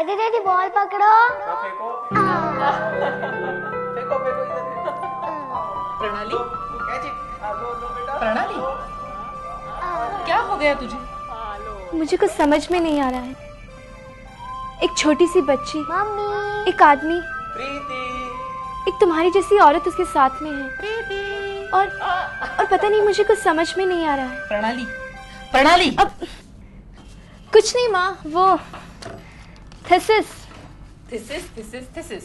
Daddy daddy ball पकड़ो। फेंको फेंको फेंको इधर प्रणाली, कैच इट। बेटा प्रणाली, क्या हो गया तुझे? मुझे कुछ समझ में नहीं आ रहा है। एक छोटी सी बच्ची, मम्मी, एक आदमी, प्रीति, एक तुम्हारी जैसी औरत उसके साथ में है। प्रीति। और पता नहीं, मुझे कुछ समझ में नहीं आ रहा है। प्रणाली, प्रणाली। अब कुछ नहीं माँ, वो थीसिस। Thesis, thesis, thesis.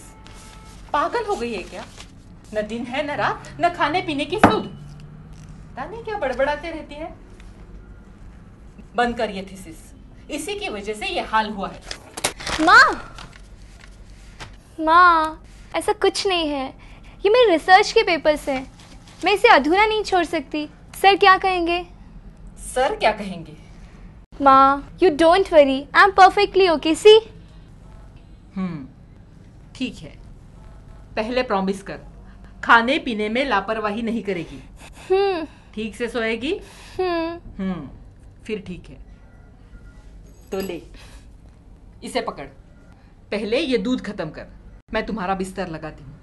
पागल हो गई है क्या? न दिन है न रात, न खाने पीने की सुध। पता नहीं क्या बड़बड़ाते रहती है। बंद कर ये थीसिस, इसी की वजह से ये हाल हुआ है। माँ, ऐसा कुछ नहीं है। ये मेरे रिसर्च के पेपर्स हैं। मैं इसे अधूरा नहीं छोड़ सकती। सर क्या कहेंगे? सर क्या कहेंगे? माँ, you don't worry, I am perfectly okay. See? ठीक है, पहले प्रॉमिस कर, खाने पीने में लापरवाही नहीं करेगी। ठीक से सोएगी। फिर ठीक है। तो ले, इसे पकड़। पहले ये दूध खत्म कर, मैं तुम्हारा बिस्तर लगाती हूँ।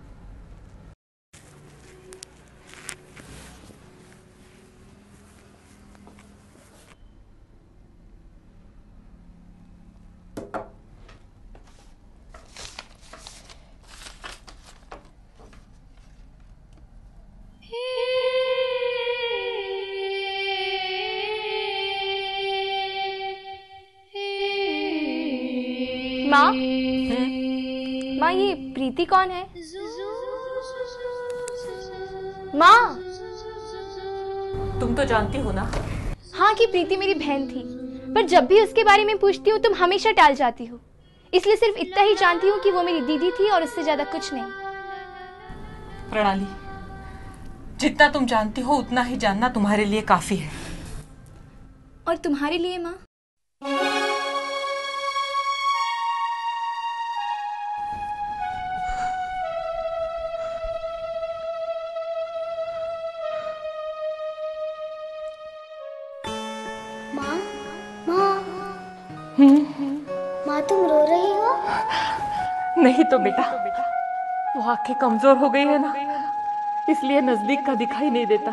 माँ, ये प्रीति कौन है? माँ, तुम तो जानती हो ना। हाँ कि प्रीति मेरी बहन थी, पर जब भी उसके बारे में पूछती हूँ तुम हमेशा टाल जाती हो। इसलिए सिर्फ इतना ही जानती हूँ कि वो मेरी दीदी थी और उससे ज्यादा कुछ नहीं। प्रणाली, जितना तुम जानती हो उतना ही जानना तुम्हारे लिए काफी है। और तुम्हारे लिए माँ? माँ तुम रो रही हो? नहीं तो बेटा, वो आंखें कमजोर हो गई है ना, इसलिए नजदीक का दिखाई नहीं देता।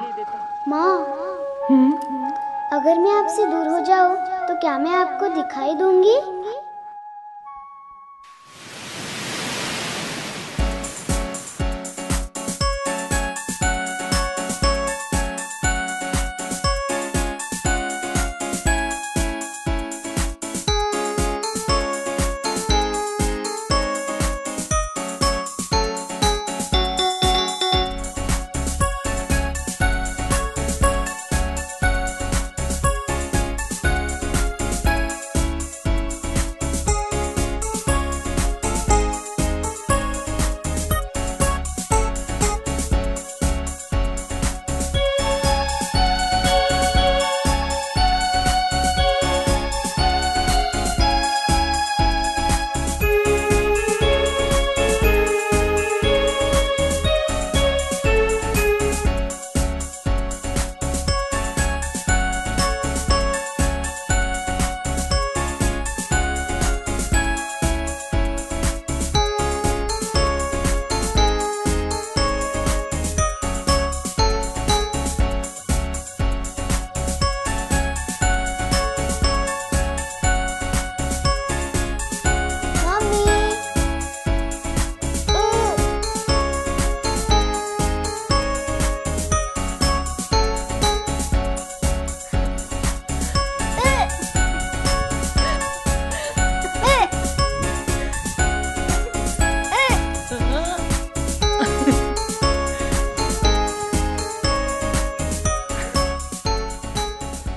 माँ, अगर मैं आपसे दूर हो जाऊँ तो क्या मैं आपको दिखाई दूंगी?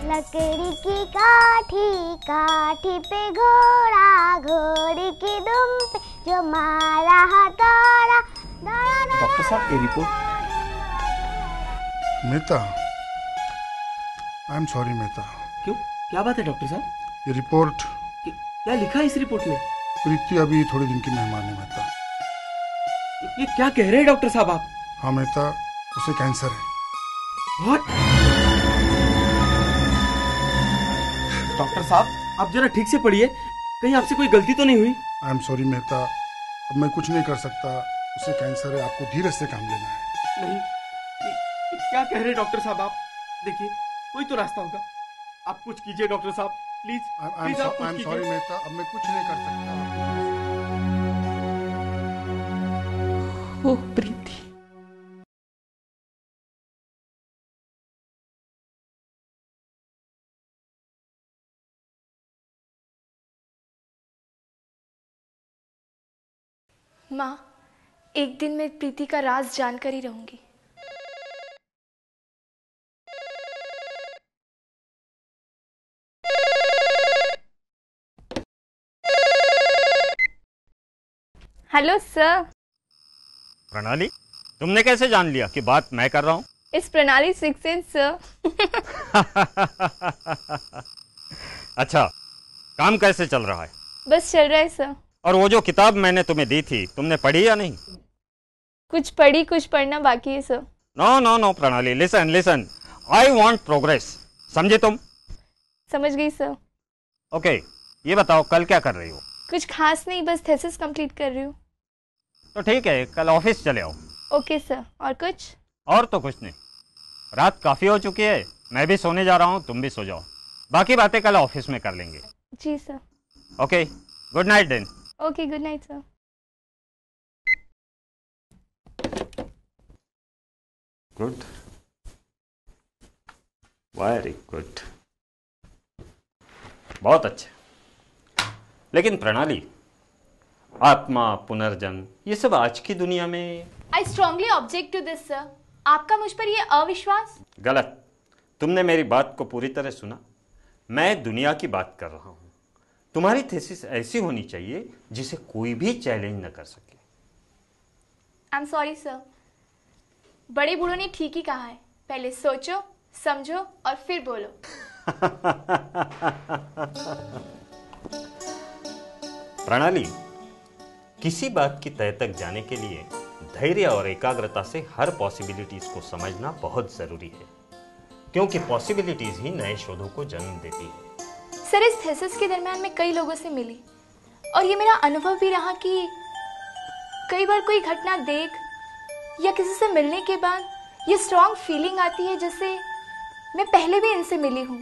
लकड़ी की काठी, काठी पे घोड़ा, घोड़ी की दुम पे जो मारा हथौड़ा। डॉक्टर साहब ये report. Mehta, I am sorry Mehta. क्यों, क्या बात है डॉक्टर साहब? ये रिपोर्ट क्या लिखा है इस रिपोर्ट में? प्रीति अभी थोड़े दिन की मेहमान है मेहता। ये क्या कह रहे हैं डॉक्टर साहब आप? हाँ मेहता, उसे कैंसर है। What? डॉक्टर साहब आप जरा ठीक से पढ़िए, कहीं आपसे कोई गलती तो नहीं हुई? आई एम सॉरी मेहता, अब मैं कुछ नहीं कर सकता। उसे कैंसर है, आपको धीरज से काम लेना है। नहीं, ये क्या कह रहे हैं डॉक्टर साहब आप? देखिए, कोई तो रास्ता होगा। आप कुछ कीजिए डॉक्टर साहब, प्लीज प्लीज आप कुछ आई एम कीजिए। सॉरी मेहता, अब मैं कुछ नहीं कर सकता। ओह प्रीति, माँ, एक दिन मैं प्रीति का राज जानकर ही रहूंगी। Hello sir. प्रणाली, तुमने कैसे जान लिया कि बात मैं कर रहा हूँ? इस प्रणाली सिक्स सेंस सर। अच्छा, काम कैसे चल रहा है? बस चल रहा है सर। और वो जो किताब मैंने तुम्हें दी थी, तुमने पढ़ी या नहीं? कुछ पढ़ी, कुछ पढ़ना बाकी है सर। नो नो नो प्रणाली, listen listen, I want progress, समझे तुम? समझ गई सर। ओके, ये बताओ कल क्या कर रही हो? कुछ खास नहीं, बस थीसिस कंप्लीट कर रही हूँ। तो ठीक है, कल ऑफिस चले आओ। Okay sir. और कुछ? और तो कुछ नहीं, रात काफी हो चुकी है, मैं भी सोने जा रहा हूँ, तुम भी सो जाओ। बाकी बातें कल ऑफिस में कर लेंगे। जी sir. Okay, good night then. Okay, good night sir. Good, very good, बहुत अच्छे। लेकिन प्रणाली, आत्मा, पुनर्जन्म, ये सब आज की दुनिया में... I strongly object to this sir. आपका मुझ पर ये अविश्वास? गलत, तुमने मेरी बात को पूरी तरह सुना। मैं दुनिया की बात कर रहा हूं। तुम्हारी थीसिस ऐसी होनी चाहिए जिसे कोई भी चैलेंज न कर सके। आई एम सॉरी सर। बड़े बूढ़ों ने ठीक ही कहा है, पहले सोचो, समझो और फिर बोलो। प्रणाली, किसी बात की तह तक जाने के लिए धैर्य और एकाग्रता से हर पॉसिबिलिटीज को समझना बहुत जरूरी है, क्योंकि पॉसिबिलिटीज ही नए शोधों को जन्म देती है। सर, इस थीसिस के दरमियान मैं कई लोगों से मिली और ये मेरा अनुभव भी रहा कि कई बार कोई घटना देख या किसी से मिलने के बाद ये स्ट्रॉन्ग फीलिंग आती है जैसे मैं पहले भी इनसे मिली हूँ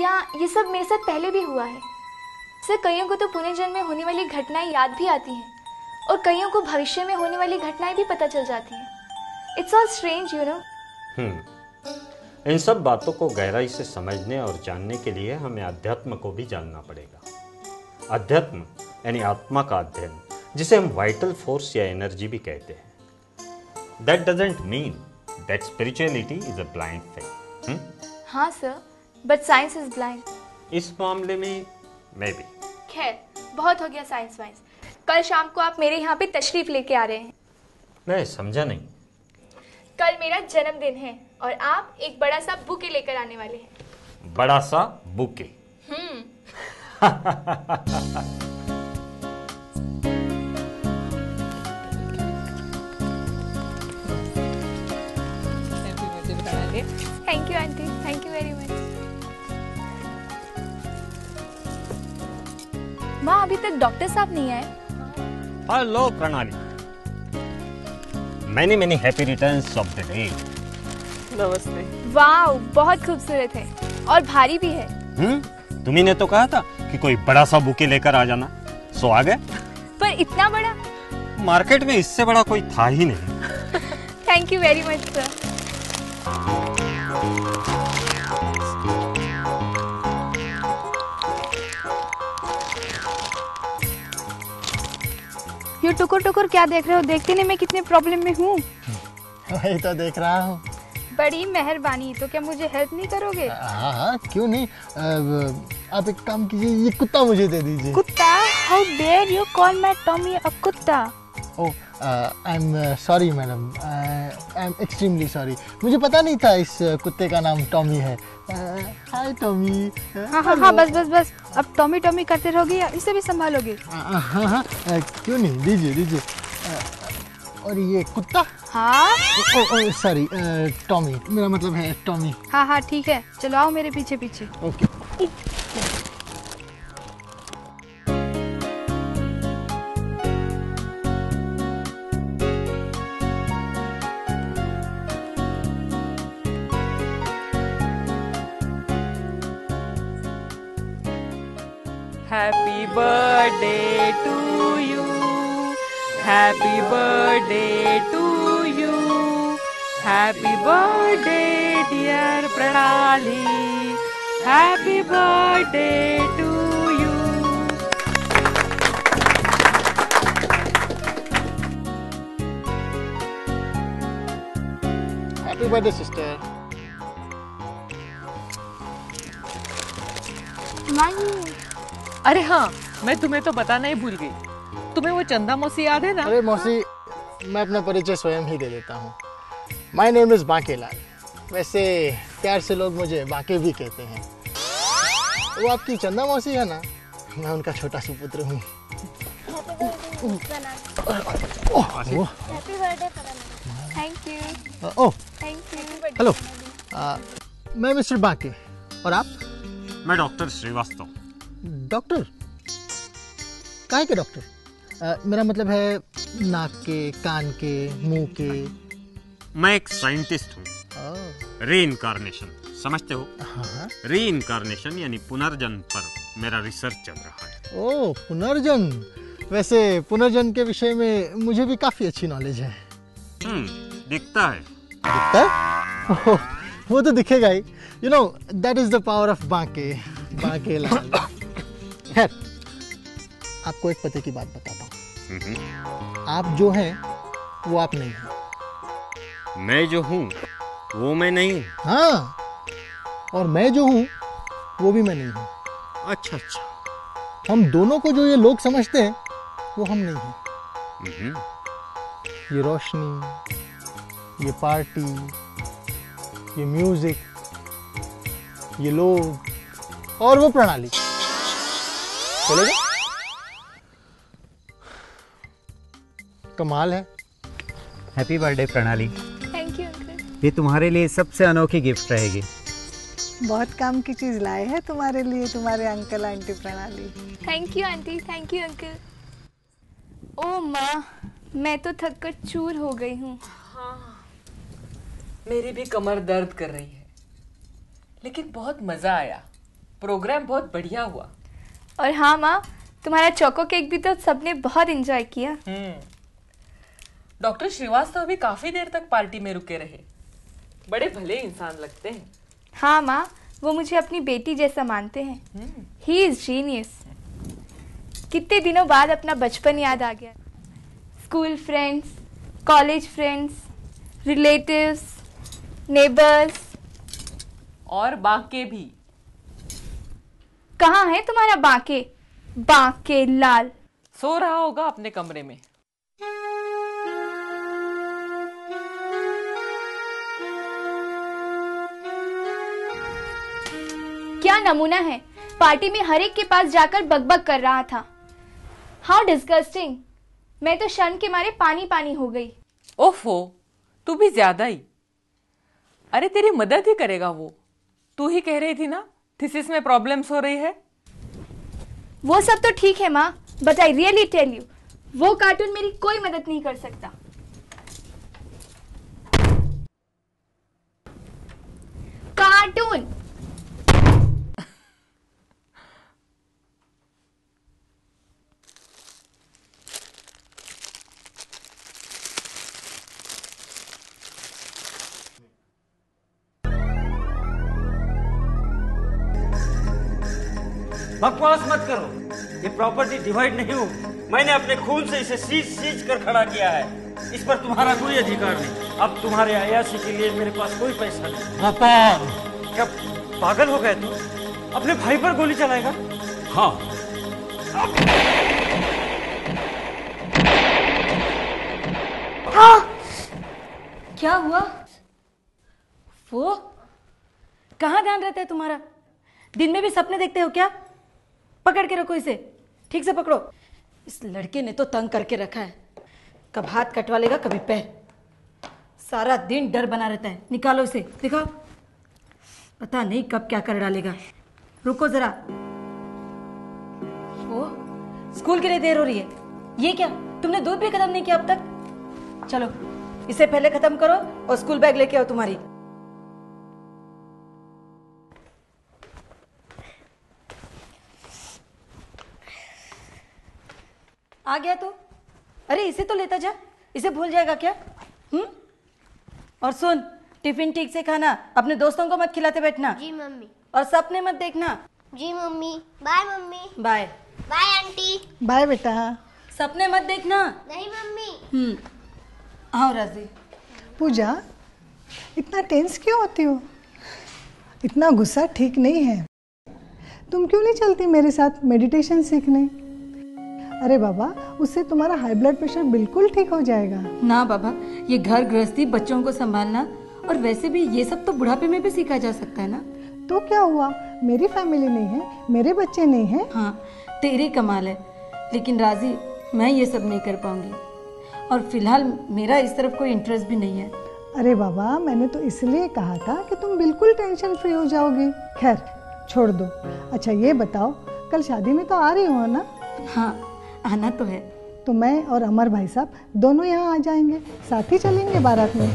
या ये सब मेरे साथ पहले भी हुआ है। सर, कईयों को तो पुनर्जन्म में होने वाली घटनाएं याद भी आती हैं और कईयों को भविष्य में होने वाली घटनाएं भी पता चल जाती हैं। It's all strange, you know. इन सब बातों को गहराई से समझने और जानने के लिए हमें अध्यात्म को भी जानना पड़ेगा। अध्यात्म यानी आत्मा का अध्ययन, जिसे हम वाइटल फोर्स या एनर्जी भी कहते हैं। That doesn't mean that spirituality is a blind thing. हाँ sir, but science is blind. इस मामले में मैं भी। खैर, बहुत हो गया साइंस वाइंस। कल शाम को आप मेरे यहाँ पे तशरीफ लेके आ रहे हैं। मैं समझा नहीं। कल मेरा जन्मदिन है और आप एक बड़ा सा बुके लेकर आने वाले हैं। बड़ा सा bouquet? Thank you aunty, thank you very much. माँ, अभी तक डॉक्टर साहब नहीं आए। हेलो प्रणाली, many happy returns of the day. नमस्ते। वाह, बहुत खूबसूरत है और भारी भी है। तुम्ही ने तो कहा था कि कोई बड़ा सा बुके लेकर आ जाना, सो आ गए। पर इतना बड़ा? मार्केट में इससे बड़ा कोई था ही नहीं। Thank you very much sir. ये टुकुर टुकुर क्या देख रहे हो? देखते नहीं मैं कितने प्रॉब्लम में हूँ। वही तो देख रहा हूँ। बड़ी मेहरबानी, तो क्या मुझे हेल्प नहीं करोगे? हाँ हाँ, क्यों नहीं। आप एक काम कीजिए, ये कुत्ता मुझे दे दीजिए। कुत्ता? How dare you call my Tommy a कुत्ता? Oh, I am sorry madam, I am extremely sorry. मुझे पता नहीं था इस कुत्ते का नाम टॉमी है। हाय टॉमी। हाँ हाँ हाँ, बस बस बस, अब टॉमी टॉमी करते रहोगे या इसे भी संभालोगे? हाँ हाँ, क्यों नहीं, दीजिए दीजिए। और ये कुत्ता? हाँ। ओ सॉरी, टॉमी, मेरा मतलब है टॉमी। हाँ हाँ ठीक है, चलो आओ मेरे पीछे पीछे। Okay. Happy birthday to you. Happy birthday to you. Happy birthday dear Pranali. Happy birthday to you. Happy birthday sister. अरे हाँ, मैं तुम्हें तो बताना ही भूल गई। तुम्हें वो चंदा मौसी याद है ना? अरे मौसी, मैं अपना परिचय स्वयं ही दे देता हूँ। My name is Bankelal. वैसे प्यार से लोग मुझे बांके भी कहते हैं। वो आपकी चंदा मौसी है ना, मैं उनका छोटा सुपुत्र हूँ। Thank you. Oh thank you. Hello, मैं मिस्टर बांके। और आप? मैं डॉक्टर श्रीवास्तव। डॉक्टर? काहे के डॉक्टर? मेरा मतलब है नाक के, कान के, मुंह के। मैं एक साइंटिस्ट हूँ। रीइंकार्नेशन समझते हो? हाँ। रीइंकार्नेशन यानी पुनर्जन्म पर मेरा रिसर्च चल रहा है। ओह, पुनर्जन्म। वैसे पुनर्जन्म के विषय में मुझे भी काफी अच्छी नॉलेज है। दिखता है। दिखता है? ओह, वो तो दिखेगा ही। You know, that is the power of Banke, Bankelal. खैर, आपको एक पते की बात बताता हूँ। आप जो हैं वो आप नहीं हैं। मैं जो हूँ वो मैं नहीं हूँ। हाँ, और मैं जो हूँ वो भी मैं नहीं हूँ। अच्छा अच्छा। हम दोनों को जो ये लोग समझते हैं वो हम नहीं हैं। ये रोशनी, ये पार्टी, ये म्यूजिक, ये लोग और वो प्रणाली। चलेगा? कमाल है। हैप्पी बर्थडे प्रणाली। Thank you uncle. ये तुम्हारे लिए सबसे अनोखी गिफ्ट रहेगी। बहुत काम की चीज लाए हैं तुम्हारे लिए तुम्हारे uncle aunty Pranali. Thank you aunty, thank you uncle. ओ माँ, मैं तो थक कर चूर हो गई हूँ। हाँ, मेरी भी कमर दर्द कर रही है, लेकिन बहुत मजा आया। प्रोग्राम बहुत बढ़िया हुआ। और हाँ माँ, तुम्हारा चोको केक भी तो सबने बहुत एंजॉय किया। डॉक्टर श्रीवास्तव भी काफी देर तक पार्टी में रुके रहे। बड़े भले इंसान लगते हैं। हाँ माँ, वो मुझे अपनी बेटी जैसा मानते हैं। He is genius. कितने दिनों बाद अपना बचपन याद आ गया। School friends, college friends, relatives, neighbours और बांके भी। कहाँ है तुम्हारा बांके? बांके लाल सो रहा होगा अपने कमरे में। क्या नमूना है, पार्टी में हर एक के पास जाकर बकबक कर रहा था। How disgusting. मैं तो शर्म के मारे पानी पानी हो गई। ओफो, तू भी ज्यादा ही। अरे तेरी मदद ही करेगा वो। तू ही कह रही थी ना थीसिस में प्रॉब्लम्स हो रही है। वो सब तो ठीक है माँ, but I really tell you, वो कार्टून मेरी कोई मदद नहीं कर सकता। कार्टून। बकवास मत करो। ये प्रॉपर्टी डिवाइड नहीं होगी। मैंने अपने खून से इसे सींच कर खड़ा किया है। इस पर तुम्हारा कोई अधिकार नहीं। अब तुम्हारे अयाशी के लिए मेरे पास कोई पैसा नहीं। पापा, क्या पागल हो गए तुम? अपने भाई पर गोली चलाएगा? हाँ। क्या हुआ? वो कहाँ ध्यान रहता है तुम्हारा? दिन में भी सपने देखते हो क्या? पकड़ के रखो इसे, ठीक से पकड़ो। इस लड़के ने तो तंग करके रखा है। कब हाथ कटवा लेगा, कभी पैर। सारा दिन डर बना रहता है। निकालो इसे, दिखाओ। पता नहीं कब क्या कर डालेगा। रुको जरा। ओ, स्कूल के लिए देर हो रही है। ये क्या, तुमने दूध भी खत्म नहीं किया अब तक? चलो, इसे पहले खत्म करो और स्कूल बैग लेके आओ तुम्हारी। आ गया तू? अरे इसे तो लेता जा, इसे भूल जाएगा क्या? और सुन, टिफिन ठीक से खाना, अपने दोस्तों को मत खिलाते बैठना। जी मम्मी। और सपने मत देखना। जी mummy. Bye mummy. Bye. Bye aunty. Bye बेटा। सपने मत देखना। नहीं मम्मी। आओ राजी। पूजा, इतना टेंस क्यों होती हो? इतना गुस्सा ठीक नहीं है। तुम क्यों नहीं चलती मेरे साथ मेडिटेशन सीखने? अरे बाबा, उससे तुम्हारा हाई ब्लड प्रेशर बिल्कुल ठीक हो जाएगा। ना बाबा, ये घर गृहस्थी, बच्चों को संभालना, और वैसे भी ये सब तो बुढ़ापे में भी सीखा जा सकता है ना। तो क्या हुआ, मेरी फैमिली नहीं है, मेरे बच्चे नहीं हैं। हाँ, तेरी कमाल है, लेकिन राजी मैं ये सब नहीं कर पाऊंगी, और फिलहाल मेरा इस तरफ कोई इंटरेस्ट भी नहीं है। अरे बाबा, मैंने तो इसलिए कहा था कि तुम बिल्कुल टेंशन फ्री हो जाओगी। खैर छोड़ दो। अच्छा ये बताओ, कल शादी में तो आ रही हो ना? हाँ, आना तो है। तो मैं और अमर भाई साहब दोनों यहाँ आ जाएंगे, साथ ही चलेंगे बारात में।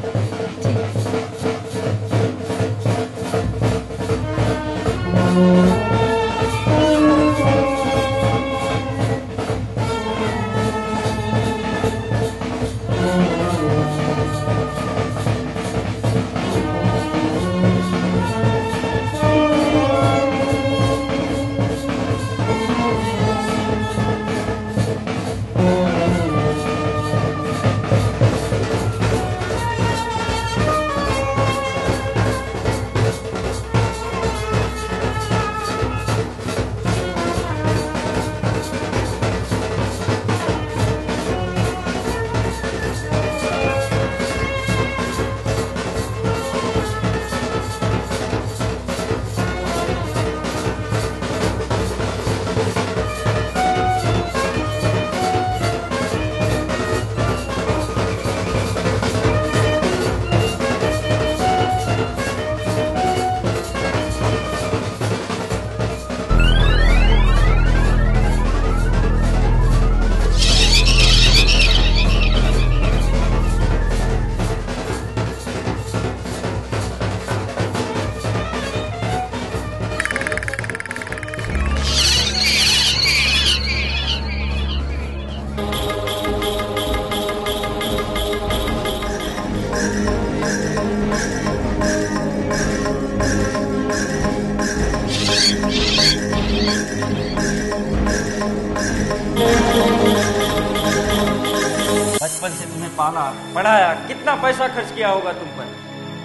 बचपन से तुम्हें पाला पढ़ाया, कितना पैसा खर्च किया होगा तुम पर,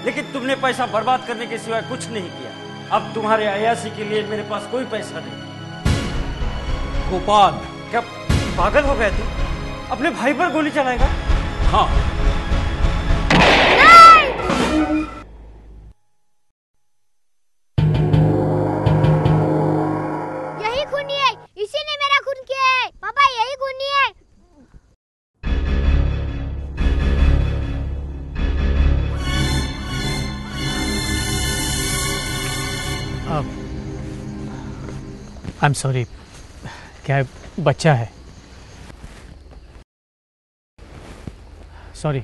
लेकिन तुमने पैसा बर्बाद करने के सिवाय कुछ नहीं किया। अब तुम्हारे अयासी के लिए मेरे पास कोई पैसा नहीं। गोपाल, क्या पागल हो गया तू? अपने भाई पर गोली चलाएगा? हाँ। यही खूनी है, इसी ने मेरा खून किया है। पापा यही खूनी है। आई एम सॉरी, क्या बच्चा है? Sorry.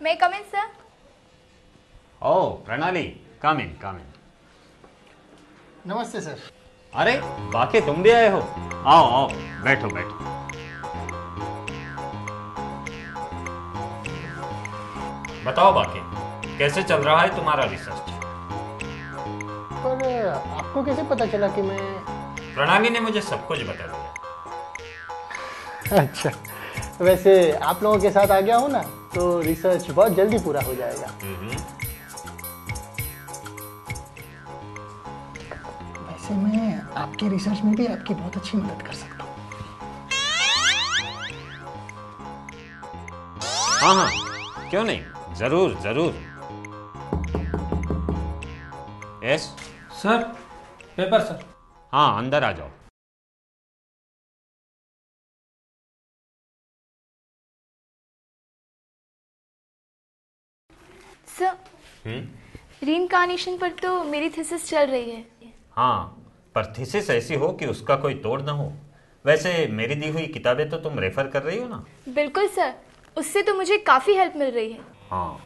May I come in, sir? Oh, प्रणाली, come in, come in. नमस्ते सर। अरे बाकी तुम भी आए हो? आओ आओ, बैठो बैठो। बताओ बाकी, कैसे चल रहा है तुम्हारा रिसर्च? पर आपको कैसे पता चला कि मैं? प्रणाली ने मुझे सब कुछ बता दिया। अच्छा, वैसे आप लोगों के साथ आ गया हूँ ना, तो रिसर्च बहुत जल्दी पूरा हो जाएगा। वैसे मैं आपके रिसर्च में भी आपकी बहुत अच्छी मदद कर सकता हूँ। हाँ हाँ, क्यों नहीं, जरूर जरूर। Yes sir, paper sir. हाँ, अंदर आ जाओ। सर, रीइंकार्नेशन पर तो मेरी थीसिस चल रही है। हाँ, पर थीसिस ऐसी हो कि उसका कोई तोड़ ना हो। वैसे मेरी दी हुई किताबें तो तुम रेफर कर रही हो ना? बिल्कुल सर, उससे तो मुझे काफ़ी हेल्प मिल रही है। हाँ,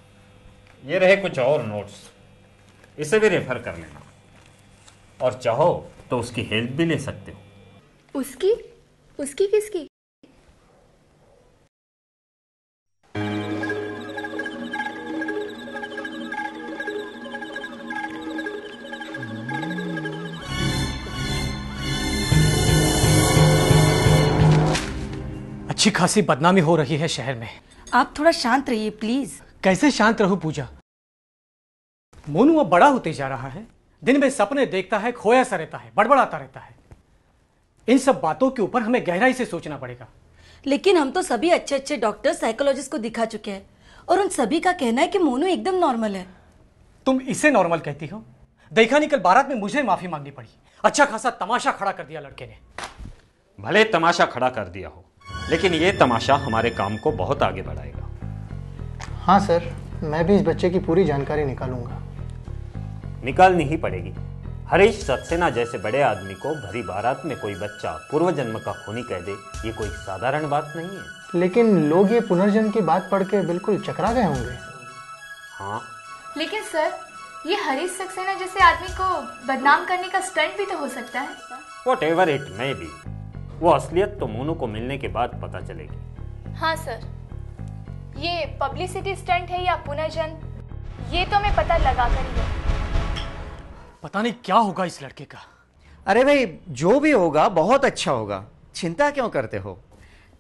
ये रहे कुछ और नोट्स, इसे भी रेफर कर लेना, और चाहो तो उसकी हेल्प भी ले सकते हो। उसकी? उसकी किसकी? अच्छी खासी बदनामी हो रही है शहर में। आप थोड़ा शांत रहिए प्लीज। कैसे शांत रहूं पूजा? मोनू अब बड़ा होते जा रहा है, दिन में सपने देखता है, खोया सा रहता है, बड़बड़ाता रहता है। इन सब बातों के ऊपर हमें गहराई से सोचना पड़ेगा। लेकिन हम तो सभी अच्छे अच्छे डॉक्टर, साइकोलॉजिस्ट को दिखा चुके हैं और उन सभी का कहना है कि मोनू एकदम नॉर्मल है। तुम इसे नॉर्मल कहती हो? देखा नहीं, कल बारात में मुझे माफी मांगनी पड़ी। अच्छा खासा तमाशा खड़ा कर दिया लड़के ने। भले तमाशा खड़ा कर दिया हो, लेकिन ये तमाशा हमारे काम को बहुत आगे बढ़ाएगा। हाँ सर, मैं भी इस बच्चे की पूरी जानकारी निकालूंगा। निकालनी ही पड़ेगी। हरीश सक्सेना जैसे बड़े आदमी को भरी बारात में कोई बच्चा पूर्व जन्म का खूनी कह दे, ये कोई साधारण बात नहीं है। लेकिन लोग ये पुनर्जन्म की बात पढ़ के बिल्कुल चकरा गए होंगे। हाँ, लेकिन सर, ये हरीश सक्सेना जैसे आदमी को बदनाम करने का स्टंट भी तो हो सकता है। Whatever it may be, वो असलियत तो मोनू को मिलने के बाद पता चलेगी। हाँ सर, ये पब्लिसिटी स्टंट है या पुनर्जन्म, ये तो हमें पता लगा कर ही है। पता नहीं क्या होगा इस लड़के का। अरे भाई, जो भी होगा बहुत अच्छा होगा, चिंता क्यों करते हो?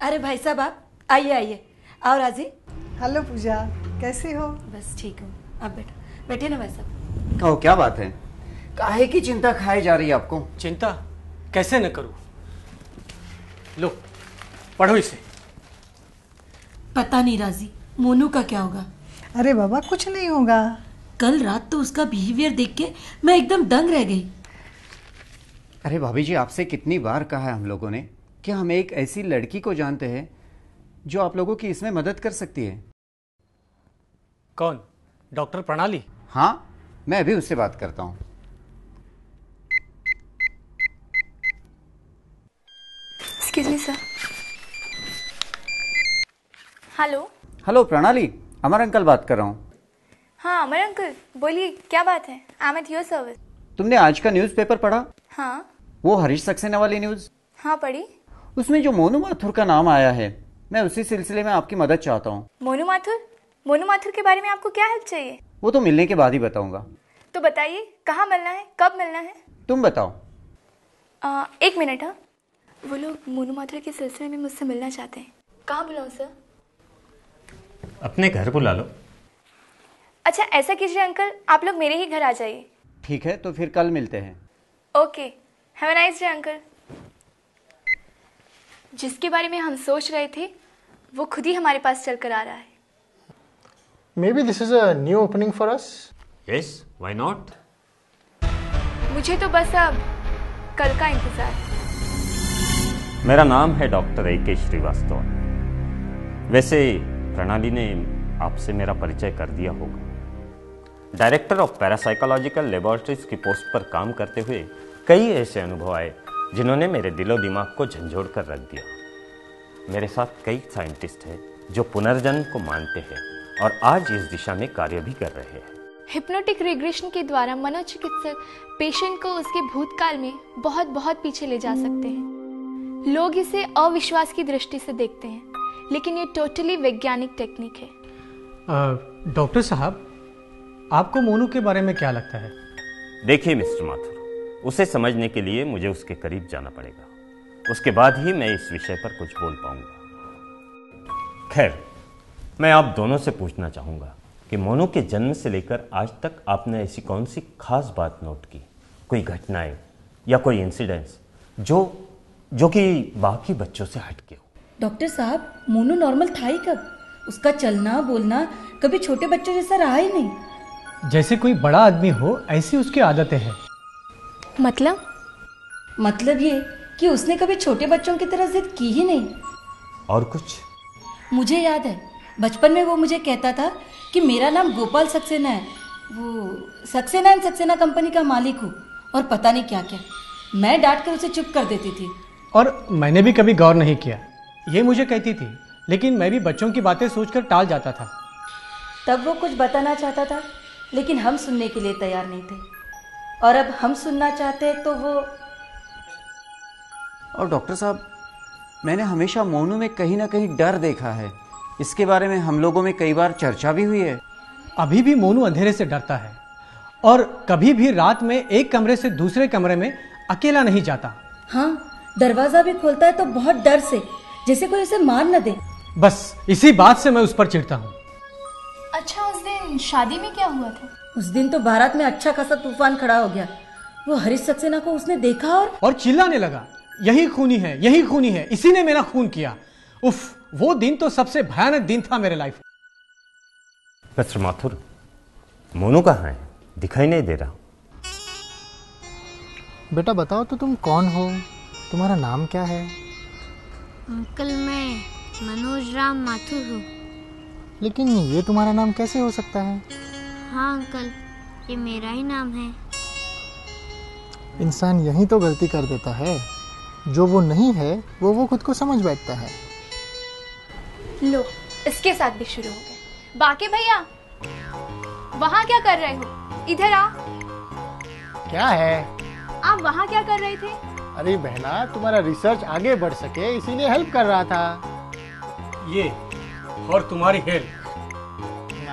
अरे भाई साहब, आप आइए आइए। आओ राजी। हेलो पूजा, कैसे हो? बस ठीक हूँ, आप बैठे ना भाई साहब। कहो, क्या बात है? काहे की चिंता खाई जा रही है आपको? चिंता कैसे न करूं? लो, पढ़ो इसे। पता नहीं राजी, मोनू का क्या होगा। अरे बाबा, कुछ नहीं होगा। कल रात तो उसका बिहेवियर देख के मैं एकदम दंग रह गई। अरे भाभी जी, आपसे कितनी बार कहा है हम लोगों ने कि हम एक ऐसी लड़की को जानते हैं जो आप लोगों की इसमें मदद कर सकती है। कौन? डॉक्टर प्रणाली? हाँ, मैं अभी उससे बात करता हूँ। Excuse me sir. Hello. Hello प्रणाली, अमर अंकल बात कर रहा हूँ। हाँ अमर अंकल, बोलिए क्या बात है? I am at your service. तुमने आज का न्यूज़पेपर पढ़ा? हाँ। वो हरीश सक्सेना वाली न्यूज़? हाँ पढ़ी। उसमें जो मोनू माथुर का नाम आया है, मैं उसी सिलसिले में आपकी मदद चाहता हूँ। मोनू माथुर? मोनू माथुर के बारे में आपको क्या हेल्प चाहिए? वो तो मिलने के बाद ही बताऊंगा। तो बताइए, कहाँ मिलना है, कब मिलना है? तुम बताओ। एक मिनट। हाँ, वो लोग मोनू माथुर के सिलसिले में मुझसे मिलना चाहते हैं। कहाँ बुलाऊं सर? अपने घर बुला लो। अच्छा ऐसा कीजिए अंकल, आप लोग मेरे ही घर आ जाइए। ठीक है, तो फिर कल मिलते हैं। Okay, have a nice day uncle. जिसके बारे में हम सोच रहे थे वो खुद ही हमारे पास चल कर आ रहा है। Maybe this is a new opening for us. Yes, why not? मुझे तो बस अब कल का इंतजार है। मेरा नाम है डॉक्टर A.K. श्रीवास्तव। वैसे प्रणाली ने आपसे मेरा परिचय कर दिया होगा। डायरेक्टर ऑफ पैरासाइकोलॉजिकल लेबोरेटरीज की पोस्ट पर काम करते हुए कई ऐसे अनुभव आए जिन्होंने मेरे दिलो दिमाग को झंझोड़ कर रख दिया। मेरे साथ कई साइंटिस्ट हैं जो पुनर्जन्म को मानते हैं और आज इस दिशा में कार्य भी कर रहे हैं। हिप्नोटिक रिग्रेशन के द्वारा मनोचिकित्सक पेशेंट को उसके भूतकाल में बहुत बहुत पीछे ले जा सकते हैं। लोग इसे अविश्वास की दृष्टि से देखते हैं, लेकिन ये टोटली वैज्ञानिक टेक्निक है। डॉक्टर साहब, आपको मोनू के बारे में क्या लगता है? देखिए मिस्टर माथुर, उसे समझने के लिए मुझे उसके करीब जाना पड़ेगा। उसके बाद ही मैं इस विषय पर कुछ बोल पाऊंगा। खैर, मैं आप दोनों से पूछना चाहूंगा कि मोनू के जन्म से लेकर आज तक आपने ऐसी कौन सी खास बात नोट की, कोई घटनाएं या कोई इंसिडेंट्स जो कि बाकी बच्चों से हटके हो? डॉक्टर साहब, मोनू नॉर्मल था ही कब? उसका चलना बोलना कभी छोटे बच्चों जैसा रहा ही नहीं। जैसे कोई बड़ा आदमी हो ऐसी उसकी आदतें हैं। मतलब ये कि उसने कभी छोटे बच्चों की तरह जिद की ही नहीं। और कुछ? मुझे याद है, बचपन में वो मुझे कहता था कि मेरा नाम गोपाल सक्सेना है, वो सक्सेना एंड सक्सेना कंपनी का मालिक हूँ, और पता नहीं क्या क्या। मैं डांट कर उसे चुप कर देती थी और मैंने भी कभी गौर नहीं किया। ये मुझे कहती थी, लेकिन मैं भी बच्चों की बातें सोचकर टाल जाता था। तब वो कुछ बताना चाहता था, लेकिन हम सुनने के लिए तैयार नहीं थे, और अब हम सुनना चाहते हैं तो वो। और डॉक्टर साहब, मैंने हमेशा मोनू में कहीं ना कहीं डर देखा है। इसके बारे में हम लोगों में कई बार चर्चा भी हुई है। अभी भी मोनू अंधेरे से डरता है और कभी भी रात में एक कमरे से दूसरे कमरे में अकेला नहीं जाता। हाँ, दरवाजा भी खोलता है तो बहुत डर से, जैसे कोई उसे मार न दे। बस इसी बात से मैं उस पर चिढ़ता हूँ। अच्छा, उस दिन शादी में क्या हुआ था? उस दिन तो बारात में अच्छा खासा तूफान खड़ा हो गया। वो हरीश सक्सेना को उसने देखा और चिल्लाने लगा, यही खूनी है, यही खूनी है, इसी ने मेरा खून किया। उफ, वो दिन तो सबसे भयानक दिन था मेरे लाइफ। मिस्टर माथुर, मोनू कहाँ है? दिखाई नहीं दे रहा। बेटा बताओ तो तुम कौन हो, तुम्हारा नाम क्या है? अंकल, मैं मनोज राम माथुर हूँ। लेकिन ये तुम्हारा नाम कैसे हो सकता है? हाँ अंकल, ये मेरा ही नाम है। इंसान यही तो गलती कर देता है, जो वो नहीं है वो खुद को समझ बैठता है। लो, इसके साथ भी शुरू हो गए। बाके भैया, वहाँ क्या कर रहे हो? इधर आ। क्या है? आप वहाँ क्या कर रहे थे? अरे बहना, तुम्हारा रिसर्च आगे बढ़ सके इसीलिए हेल्प कर रहा था। ये और तुम्हारी हेल्प?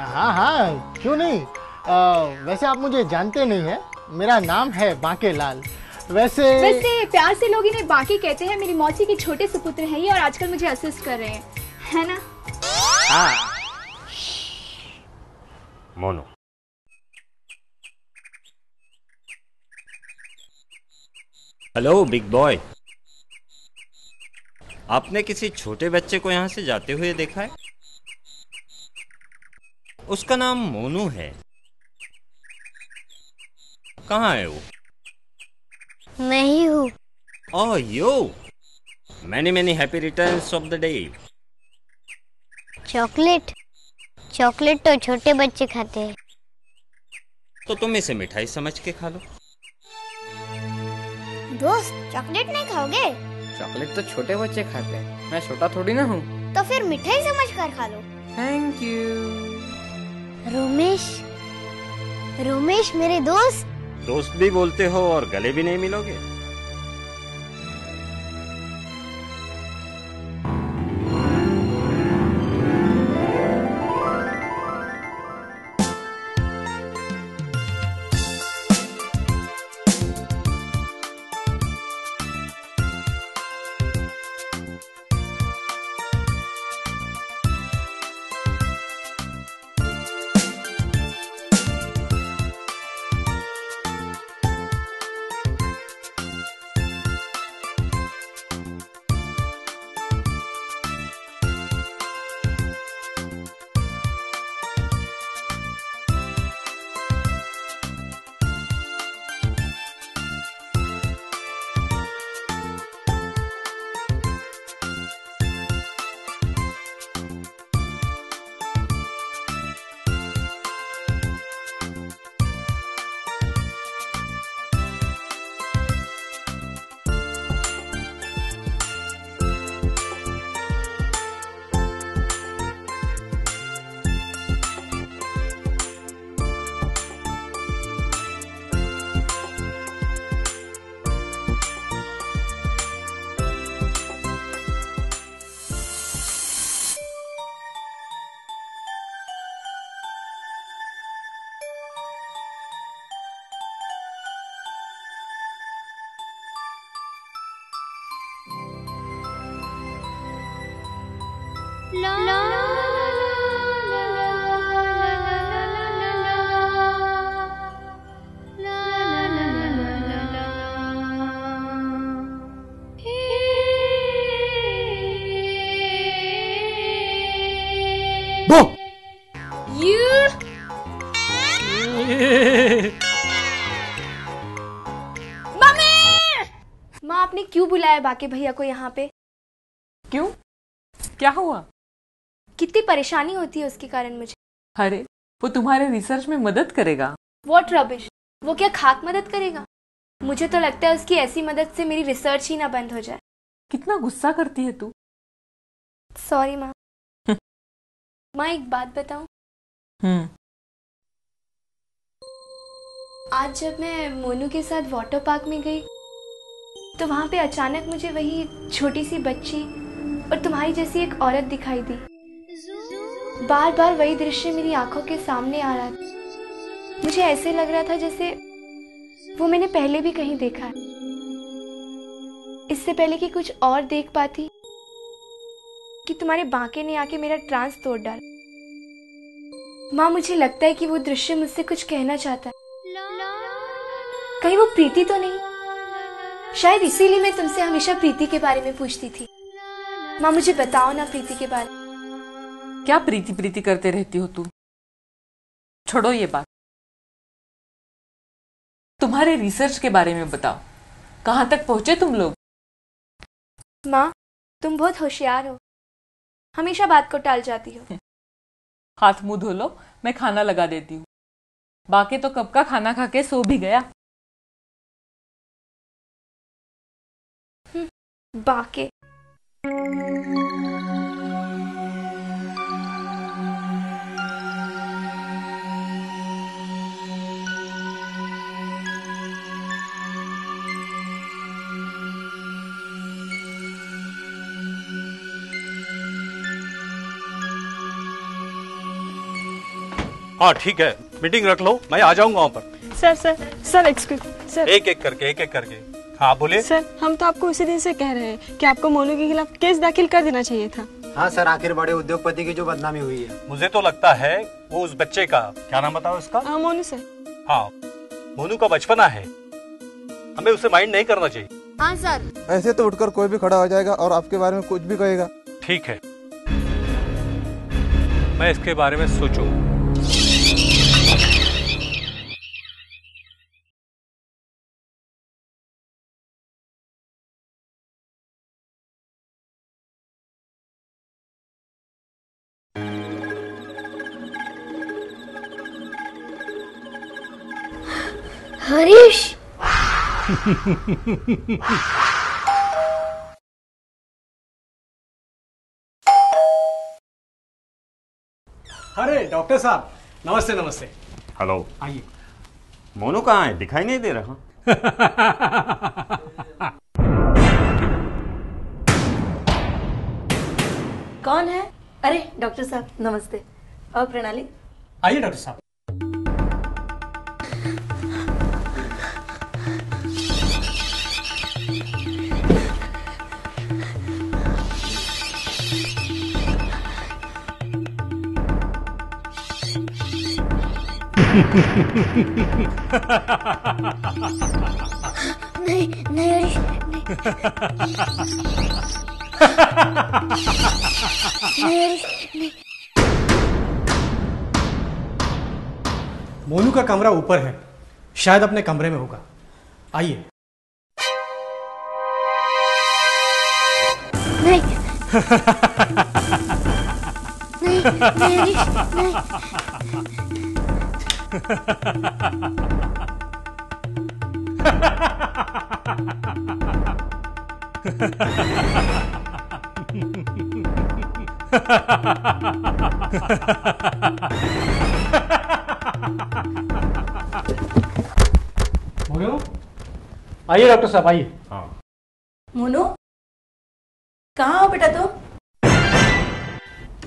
हाँ हाँ, क्यों नहीं। वैसे आप मुझे जानते नहीं हैं, मेरा नाम है बाके लाल। वैसे प्यार से लोग इन्हें बाकी कहते हैं। मेरी मौसी के छोटे सुपुत्र हैं ये, और आजकल मुझे असिस्ट कर रहे हैं, है ना? हाँ। Monu, hello big boy. आपने किसी छोटे बच्चे को यहाँ से जाते हुए देखा है? उसका नाम मोनू है। कहाँ है वो? मैं ही हूँ। Oh yo, many many happy returns of the day. Chocolate? Chocolate तो छोटे बच्चे खाते हैं। तो तुम इसे मिठाई समझ के खा लो। दोस्त, चॉकलेट नहीं खाओगे? चॉकलेट तो छोटे बच्चे खाते हैं, मैं छोटा थोड़ी ना हूँ। तो फिर मिठाई समझ कर खा लो। Thank you. रोमेश मेरे दोस्त। दोस्त भी बोलते हो और गले भी नहीं मिलोगे? माँ, आपने क्यों बुलाया बाके भैया को यहाँ पे? क्यों? क्या हुआ? कितनी परेशानी होती है उसके कारण मुझे। अरे, वो तुम्हारे रिसर्च में मदद करेगा। व्हाट रबिश, वो क्या खाक मदद करेगा? मुझे तो लगता है उसकी ऐसी मदद से मेरी रिसर्च ही ना बंद हो जाए। कितना गुस्सा करती है तू। सॉरी माँ। माँ एक बात बताऊं? आज जब मैं मोनू के साथ वाटर पार्क में गई तो वहां पे अचानक मुझे वही छोटी सी बच्ची और तुम्हारी जैसी एक औरत दिखाई दी। बार बार वही दृश्य मेरी आंखों के सामने आ रहा था। मुझे ऐसे लग रहा था जैसे वो मैंने पहले भी कहीं देखा है, इससे पहले कि कुछ और देख पाती कि तुम्हारे बांके ने आके मेरा ट्रांस तोड़ डाला। माँ मुझे लगता है कि वो दृश्य मुझसे कुछ कहना चाहता है। कहीं वो प्रीति तो नहीं? शायद इसीलिए मैं तुमसे हमेशा प्रीति के बारे में पूछती थी। माँ मुझे बताओ ना प्रीति के बारे में। क्या प्रीति प्रीति करते रहती हो तुम? छोड़ो ये बात, तुम्हारे रिसर्च के बारे में बताओ, कहाँ तक पहुंचे तुम लोग? माँ तुम बहुत होशियार हो, हमेशा बात को टाल जाती हो। हाथ मुंह धो लो, मैं खाना लगा देती हूँ। बाकी तो कब का खाना खा के सो भी गया। बाके हाँ ठीक है, मीटिंग रख लो, मैं आ जाऊंगा वहाँ पर। Sir excuse sir. एक एक करके। हाँ बोले। सर हम तो आपको उसी दिन से कह रहे हैं कि आपको मोनू के खिलाफ केस दाखिल कर देना चाहिए था। हाँ सर, आखिर बड़े उद्योगपति की जो बदनामी हुई है। मुझे तो लगता है वो उस बच्चे का, क्या नाम बताओ इसका? मोनू सर। हाँ, मोनू का बचपना है, हमें उसे माइंड नहीं करना चाहिए। हाँ सर। ऐसे तो उठकर कोई भी खड़ा हो जाएगा और आपके बारे में कुछ भी कहेगा। ठीक है, मैं इसके बारे में सोचूंगा। हरीश। अरे डॉक्टर साहब, नमस्ते नमस्ते। हेलो। आइए। मोनू कहाँ है? दिखाई नहीं दे रहा। कौन है? अरे डॉक्टर साहब नमस्ते। और प्रणाली। आइए डॉक्टर साहब। नहीं नहीं हरीश, नहीं हरीश, नहीं। मोनू का कमरा ऊपर है, शायद अपने कमरे में होगा। आइए। नहीं नहीं नहीं हरीश, नहीं। मोनू, आइए डॉक्टर साहब, आइए। हाँ। मोनू कहाँ हो बेटा तुम?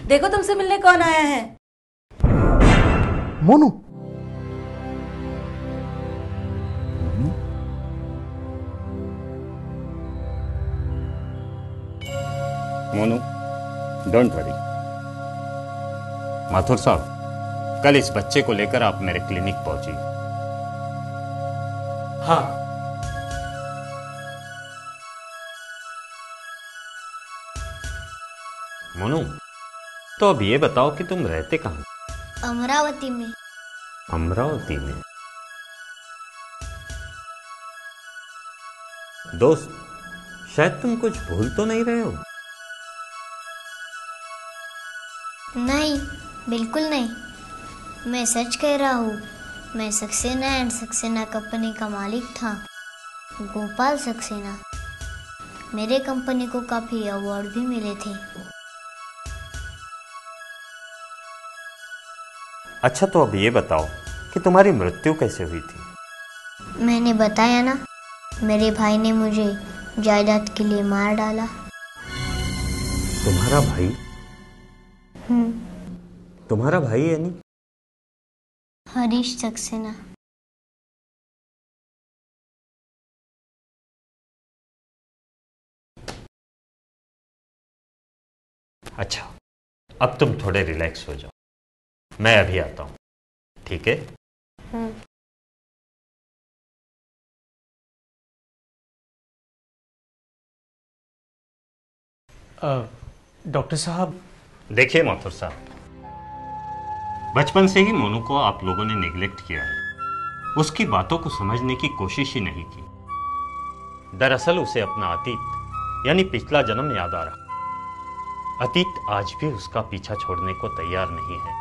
देखो तुमसे मिलने कौन आया है। मोनू। Monu, don't worry. माथुर साहब, कल इस बच्चे को लेकर आप मेरे क्लिनिक पहुंचिए। हाँ। मोनू, तो अब ये बताओ कि तुम रहते कहाँ? अमरावती में। अमरावती में? दोस्त, शायद तुम कुछ भूल तो नहीं रहे हो? नहीं, बिल्कुल नहीं। मैं सच कह रहा हूँ। मैं सक्सेना एंड सक्सेना कंपनी का मालिक था, गोपाल सक्सेना। मेरे कंपनी को काफी अवार्ड भी मिले थे। अच्छा, तो अब ये बताओ कि तुम्हारी मृत्यु कैसे हुई थी? मैंने बताया ना, मेरे भाई ने मुझे जायदाद के लिए मार डाला। तुम्हारा भाई? तुम्हारा भाई यानी? हरीश सक्सेना। अच्छा, अब तुम थोड़े रिलैक्स हो जाओ, मैं अभी आता हूं, ठीक है? डॉक्टर साहब। देखिए माथुर साहब, बचपन से ही मोनू को आप लोगों ने निगलेक्ट किया है। उसकी बातों को समझने की कोशिश ही नहीं की। दरअसल उसे अपना अतीत यानी पिछला जन्म याद आ रहा। अतीत आज भी उसका पीछा छोड़ने को तैयार नहीं है।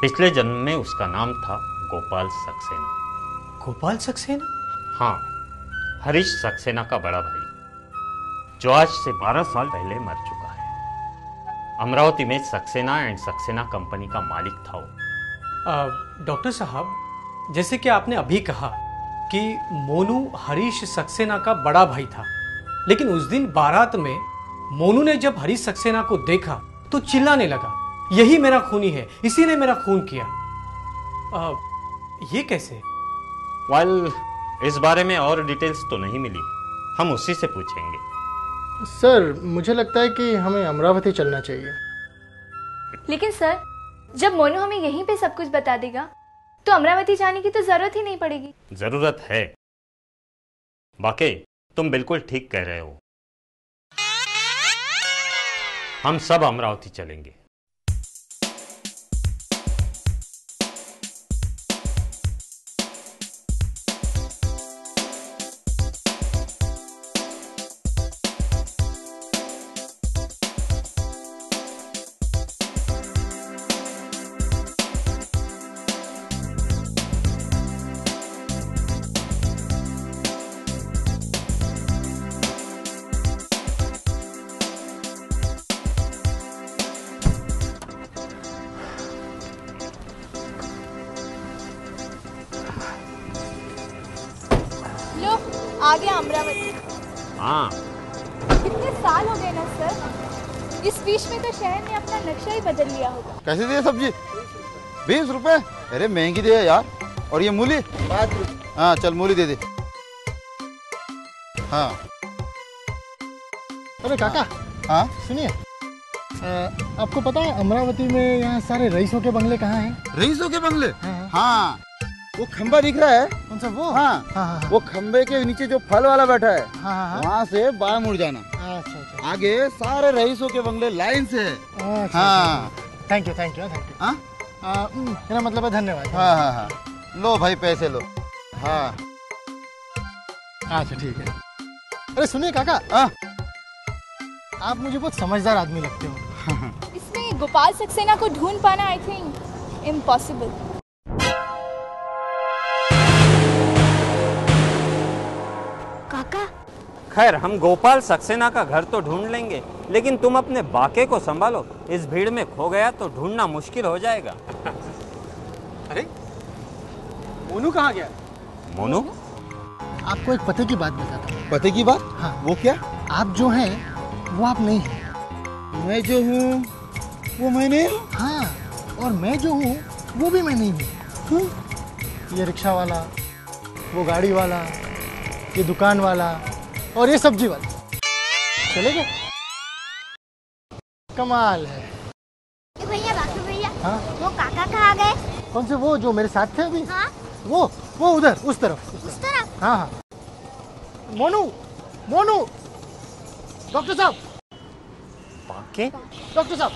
पिछले जन्म में उसका नाम था गोपाल सक्सेना। गोपाल सक्सेना? हाँ, हरीश सक्सेना का बड़ा भाई, जो आज से 12 साल पहले मर चुका है। अमरावती में सक्सेना एंड सक्सेना कंपनी का मालिक था वो। डॉक्टर साहब, जैसे कि आपने अभी कहा कि मोनू हरीश सक्सेना का बड़ा भाई था, लेकिन उस दिन बारात में मोनू ने जब हरीश सक्सेना को देखा तो चिल्लाने लगा, यही मेरा खूनी है, इसी ने मेरा खून किया। ये कैसे? इस बारे में और डिटेल्स तो नहीं मिली, हम उसी से पूछेंगे। सर, मुझे लगता है कि हमें अमरावती चलना चाहिए। लेकिन सर, जब मोनू हमें यहीं पे सब कुछ बता देगा तो अमरावती जाने की तो जरूरत ही नहीं पड़ेगी। जरूरत है। वाकई तुम बिल्कुल ठीक कह रहे हो। हम सब अमरावती चलेंगे। आ गया अमरावती। हाँ, कितने साल हो गए ना सर, इस बीच में तो शहर ने अपना नक्शा ही बदल लिया होगा। कैसे दिए सब्जी? 20 रुपए? अरे महंगी दे यार। और ये मूली? 5 रुपए। हाँ चल, मूली दे दे। हाँ। अरे काका। हाँ सुनिए, आपको पता है अमरावती में यहाँ सारे रईसों के बंगले कहाँ हैं? रईसों के बंगले? हाँ, वो खंबा दिख रहा है। कौन सा वो? हाँ, वो खंबे के नीचे जो फल वाला बैठा है, वहाँ से बाएं मुड़ जाना। अच्छा। आगे सारे रईसों के बंगले लाइन से है। हाँ, थैंक यू। हाँ, मेरा मतलब है धन्यवाद। हाँ, लो भाई पैसे लो। हाँ, अच्छा ठीक है। अरे सुनिए काका, आप मुझे बहुत समझदार आदमी लगते हो। इसमें गोपाल सक्सेना को ढूंढ पाना आई थिंक इम्पॉसिबल। काका, खैर हम गोपाल सक्सेना का घर तो ढूंढ लेंगे, लेकिन तुम अपने बाके को संभालो। इस भीड़ में खो गया तो ढूंढना मुश्किल हो जाएगा। अरे मोनू कहाँ गया? मोनू? आपको एक पते की बात बताता हूँ। पते की बात? हाँ। वो क्या? आप जो हैं वो आप नहीं हैं। मैं जो हूँ वो मैं नहीं हूँ। हाँ, और मैं जो हूँ वो भी मैं नहीं हूँ। ये रिक्शा वाला, वो गाड़ी वाला, ये दुकान वाला और ये सब्जी वाला चलेगा। कमाल है। भैया, बाकी भैया, हाँ? वो काका कहाँ गए? कौन से? वो जो मेरे साथ थे अभी? हाँ? वो उधर, उस तरफ। उस तरफ? हाँ। मोनू, डॉक्टर साहब। बाके? डॉक्टर साहब,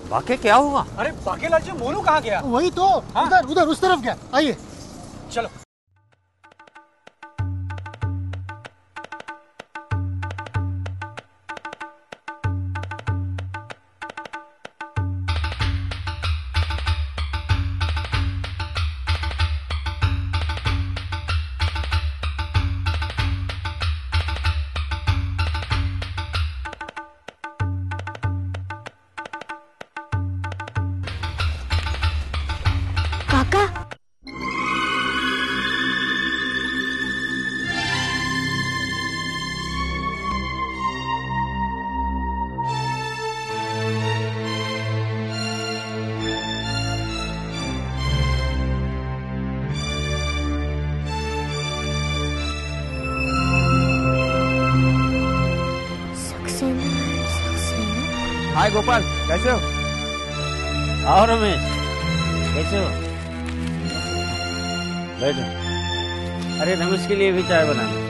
बाके क्या हुआ? अरे बाके लाल जी, मोनू कहाँ गया? वही तो, उधर उस तरफ गया। आइए चलो। हाय गोपाल, कैसे हो? आओ रमेश, कैसे हो? बैठो। अरे रमेश के लिए भी चाय बनाना।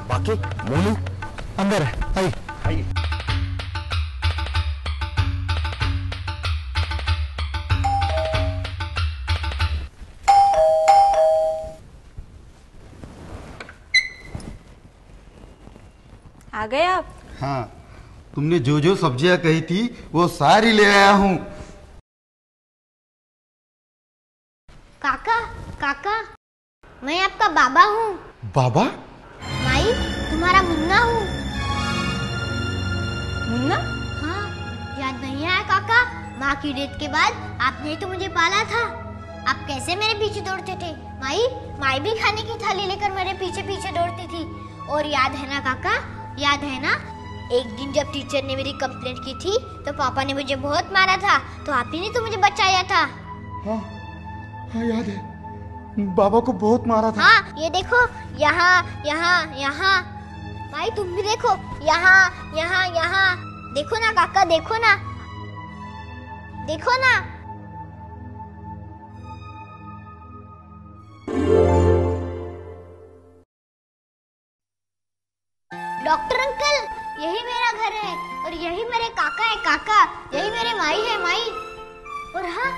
बाकी मोनू अंदर है, आइए आइए। आ गए आप? हाँ, तुमने जो जो सब्जियां कही थी वो सारी ले आया हूँ। काका काका, मैं आपका बाबा हूँ। बाबा? माई, तुम्हारा मुन्ना हूँ। मुन्ना? हाँ, याद नहीं आया काका? माँ की डेथ के बाद आपने ही तो मुझे पाला था। आप कैसे मेरे पीछे दौड़ते थे? माई भी खाने की थाली लेकर मेरे पीछे पीछे दौड़ती थी। और याद है ना काका, याद है ना, एक दिन जब टीचर ने मेरी कंप्लेंट की थी तो पापा ने मुझे बहुत मारा था, तो आप ही ने तो मुझे बचाया था। हाँ हाँ याद है, बाबा को बहुत मारा था। हाँ, ये देखो, यहाँ यहाँ यहाँ। माई तुम भी देखो, यहाँ यहाँ यहाँ। देखो ना काका, देखो ना, देखो ना। डॉक्टर अंकल, यही मेरा घर है और यही मेरे काका है काका, यही मेरे माई है माई। और हाँ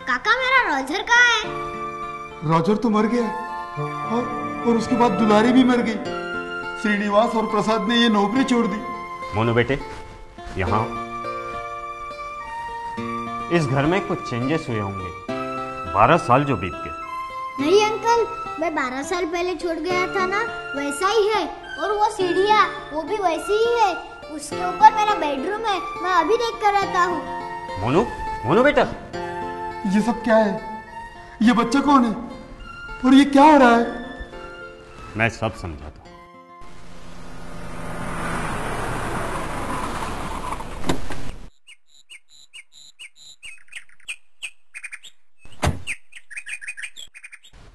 काका, मेरा रोजर कहाँ है? रोजर तो मर गया और उसके बाद दुलारी भी मर गई। श्रीनिवास और प्रसाद ने ये नौकरी छोड़ दी। मोनू बेटे, यहाँ इस घर में कुछ चेंजेस हुए होंगे। 12 साल जो बीत गए। नहीं अंकल, मैं 12 साल पहले छोड़ गया था ना, वैसा ही है। और वो सीढ़ियाँ, वो भी वैसी ही है। उसके ऊपर मेरा बेडरूम है, मैं अभी देख कर रहता हूँ। मोनू, मोनू बेटा, ये सब क्या है? ये बच्चा कौन है और ये क्या हो रहा है? मैं सब समझाता हूँ।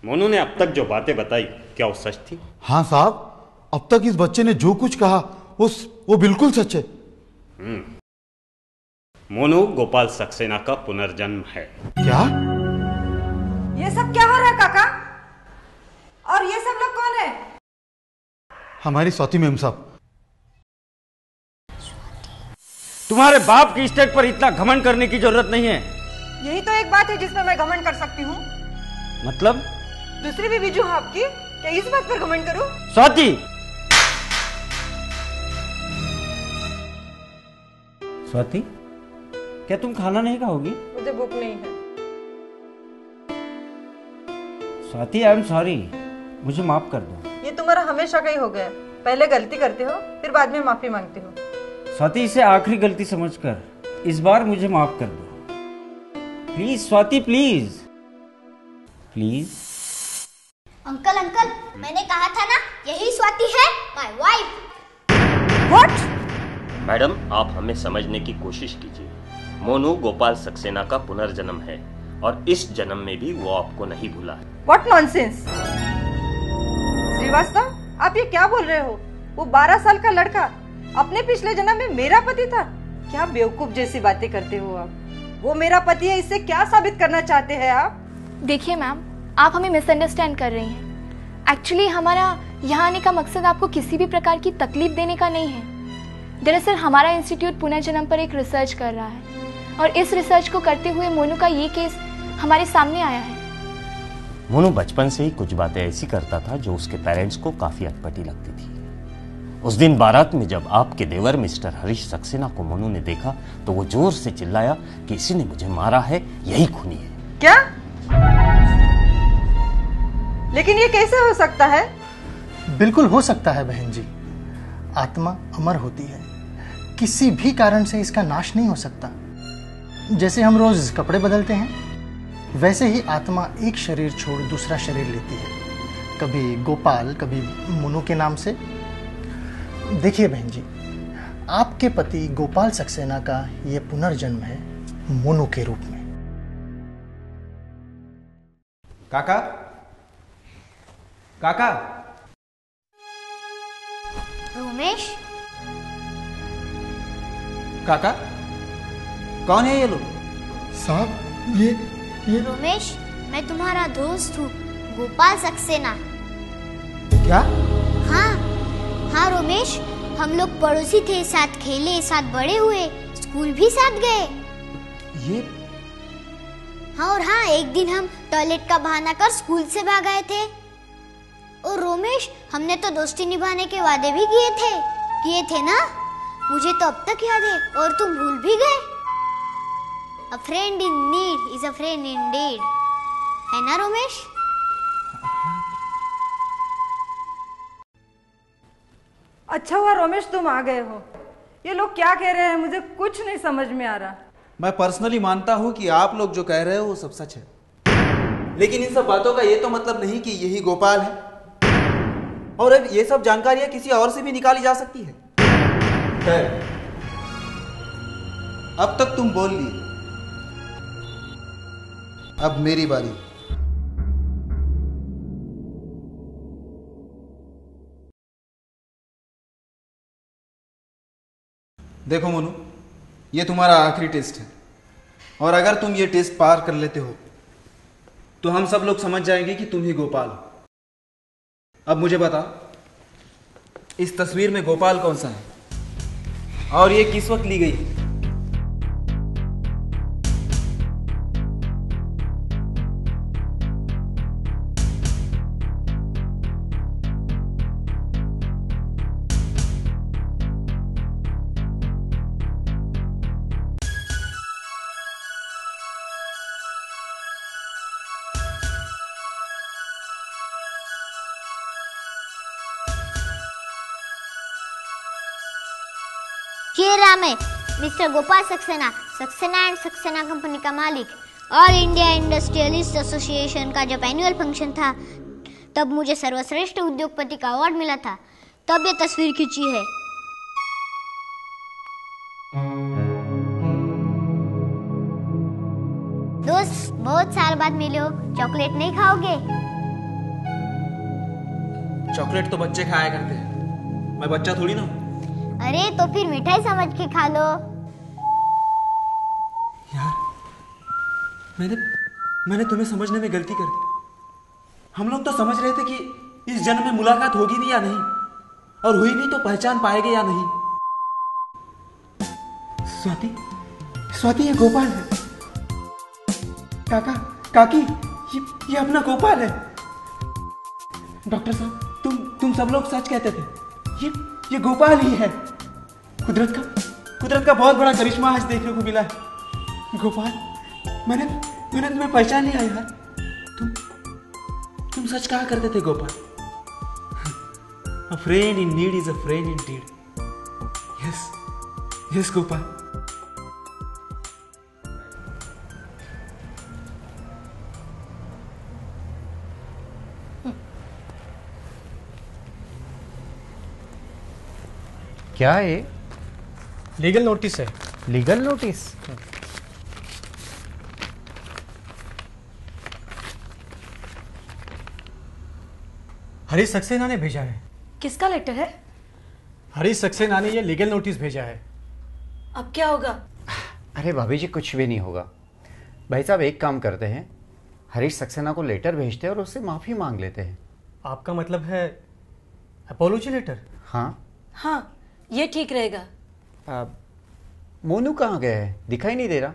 मोनू ने अब तक जो बातें बताई, क्या वो सच थी? हाँ साहब, अब तक इस बच्चे ने जो कुछ कहा वो बिल्कुल सच है। मोनू गोपाल सक्सेना का पुनर्जन्म है। क्या? ये सब क्या हो रहा है काका? और ये सब लोग कौन है? हमारी स्वाति मैम साहब। तुम्हारे बाप की स्टेट पर इतना घमंड करने की जरूरत नहीं है। यही तो एक बात है जिसमें मैं घमंड कर सकती हूँ। मतलब? दूसरी भी बीजू है आपकी, क्या इस बात पर घमंड करूं? स्वाति, स्वाति, क्या तुम खाना नहीं खाओगी? मुझे भूख नहीं है। स्वाति, आई एम सॉरी, मुझे माफ कर दो। ये तुम्हारा हमेशा का ही हो गया, पहले गलती करते हो फिर बाद में माफी मांगते हो। स्वाति, इसे आखिरी गलती समझकर इस बार मुझे माफ कर दो please. Swati please please. Uncle uncle, मैंने कहा था ना, यही स्वाति है, माय वाइफ। व्हाट? मैडम, आप हमें समझने की कोशिश कीजिए। मोनू गोपाल सक्सेना का पुनर्जन्म है और इस जन्म में भी वो आपको नहीं भूला है। What nonsense! श्रीवास्तव, आप ये क्या बोल रहे हो? वो 12 साल का लड़का अपने पिछले जन्म में मेरा पति था? क्या बेवकूफ जैसी बातें करते हो आप। वो मेरा पति है, इससे क्या साबित करना चाहते हैं आप? देखिए मैम, आप हमें मिसअंडरस्टैंड कर रही हैं। एक्चुअली हमारा यहाँ आने का मकसद आपको किसी भी प्रकार की तकलीफ देने का नहीं है। दरअसल हमारा इंस्टीट्यूट पुनर्जन्म पर एक रिसर्च कर रहा है और इस रिसर्च को करते हुए मोनू का ये केस हमारे सामने आया है। मोनू बचपन से ही कुछ बातें ऐसी करता था जो उसके पेरेंट्स को काफी अटपटी लगती थी। उस दिन बारात में जब आपके देवर मिस्टर हरीश सक्सेना को मोनू ने देखा तो वो जोर से चिल्लाया कि इसी ने मुझे मारा है, यही खूनी है। क्या? लेकिन ये कैसे हो सकता है? बिल्कुल हो सकता है बहन जी। आत्मा अमर होती है, किसी भी कारण से इसका नाश नहीं हो सकता। जैसे हम रोज कपड़े बदलते हैं, वैसे ही आत्मा एक शरीर छोड़ दूसरा शरीर लेती है, कभी गोपाल कभी मोनू के नाम से। देखिए बहन जी, आपके पति गोपाल सक्सेना का ये पुनर्जन्म है मोनू के रूप में। काका, काका। रोमेश, काका, कौन है ये लोग? साहब ये रोमेश, मैं तुम्हारा दोस्त हूँ, गोपाल सक्सेना। क्या? हाँ रोमेश, हम लोग पड़ोसी थे, साथ खेले, साथ बड़े हुए, स्कूल भी साथ गए। ये? हाँ, और हाँ, एक दिन हम टॉयलेट का बहाना कर स्कूल से भाग आए थे। और रोमेश, हमने तो दोस्ती निभाने के वादे भी किए थे ना? मुझे तो अब तक याद है, और तुम भूल भी गए। A friend in need is a friend indeed, है ना रोमेश? अच्छा हुआ रोमेश तुम आ गए हो। ये लोग क्या कह रहे हैं मुझे कुछ नहीं समझ में आ रहा। मैं पर्सनली मानता हूं कि आप लोग जो कह रहे हो वो सब सच है, लेकिन इन सब बातों का ये तो मतलब नहीं कि यही गोपाल है। और अब ये सब जानकारियां किसी और से भी निकाली जा सकती है। खैर, अब तक तुम बोल ली, अब मेरी बारी। देखो मोनू, ये तुम्हारा आखिरी टेस्ट है, और अगर तुम ये टेस्ट पार कर लेते हो तो हम सब लोग समझ जाएंगे कि तुम ही गोपाल हो। अब मुझे बता, इस तस्वीर में गोपाल कौन सा है और ये किस वक्त ली गई? ये राम है, mister Gopal Saxena, Saxena and Saxena company का मालिक। ऑल इंडिया इंडस्ट्रियलिस्ट एसोसिएशन का जब एनुअल फंक्शन था, तब मुझे सर्वश्रेष्ठ उद्योगपति का अवार्ड मिला था, तब ये तस्वीर खींची है। दोस्त, बहुत साल बाद मिले हो, चॉकलेट नहीं खाओगे? चॉकलेट तो बच्चे खाया करते हैं, मैं बच्चा थोड़ी ना हूं। अरे तो फिर मिठाई समझ के खा लो। यार, मैंने तुम्हें समझने में गलती कर दी। हम लोग तो समझ रहे थे कि इस जन्म में मुलाकात होगी भी या नहीं, और हुई नहीं तो पहचान पाएंगे या नहीं। स्वाति, ये गोपाल है। काका, काकी, ये अपना गोपाल है। डॉक्टर साहब, तुम सब लोग सच कहते थे, ये गोपाल ही है। कुदरत का बहुत बड़ा करिश्मा आज देखने को मिला है। गोपाल, मैंने तुम्हें पहचान लिया यार। तुम सच कहा करते थे Gopal. A friend in need is a friend indeed. Yes Gopal. क्या है? लीगल नोटिस है। Legal notice? हरीश सक्सेना ने भेजा है। किसका लेटर है? हरीश सक्सेना ने ये लीगल नोटिस भेजा है। अब क्या होगा? अरे भाभी जी, कुछ भी नहीं होगा। भाई साहब, एक काम करते हैं, हरीश सक्सेना को लेटर भेजते हैं और उससे माफी मांग लेते हैं। आपका मतलब है अपोलॉजी लेटर? हाँ, ये ठीक रहेगा। मोनू कहाँ गया है? दिखाई नहीं दे रहा।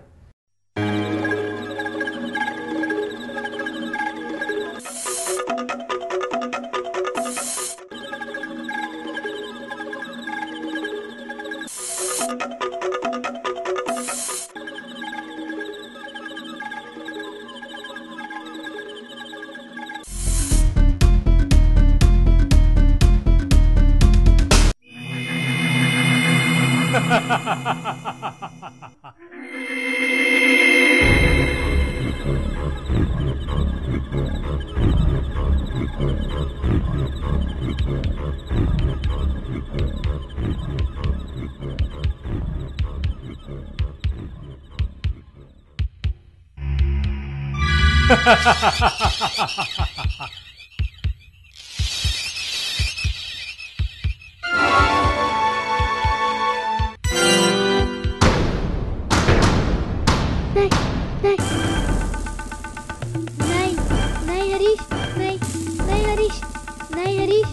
नहीं हरीश, नहीं हरीश, नहीं हरीश।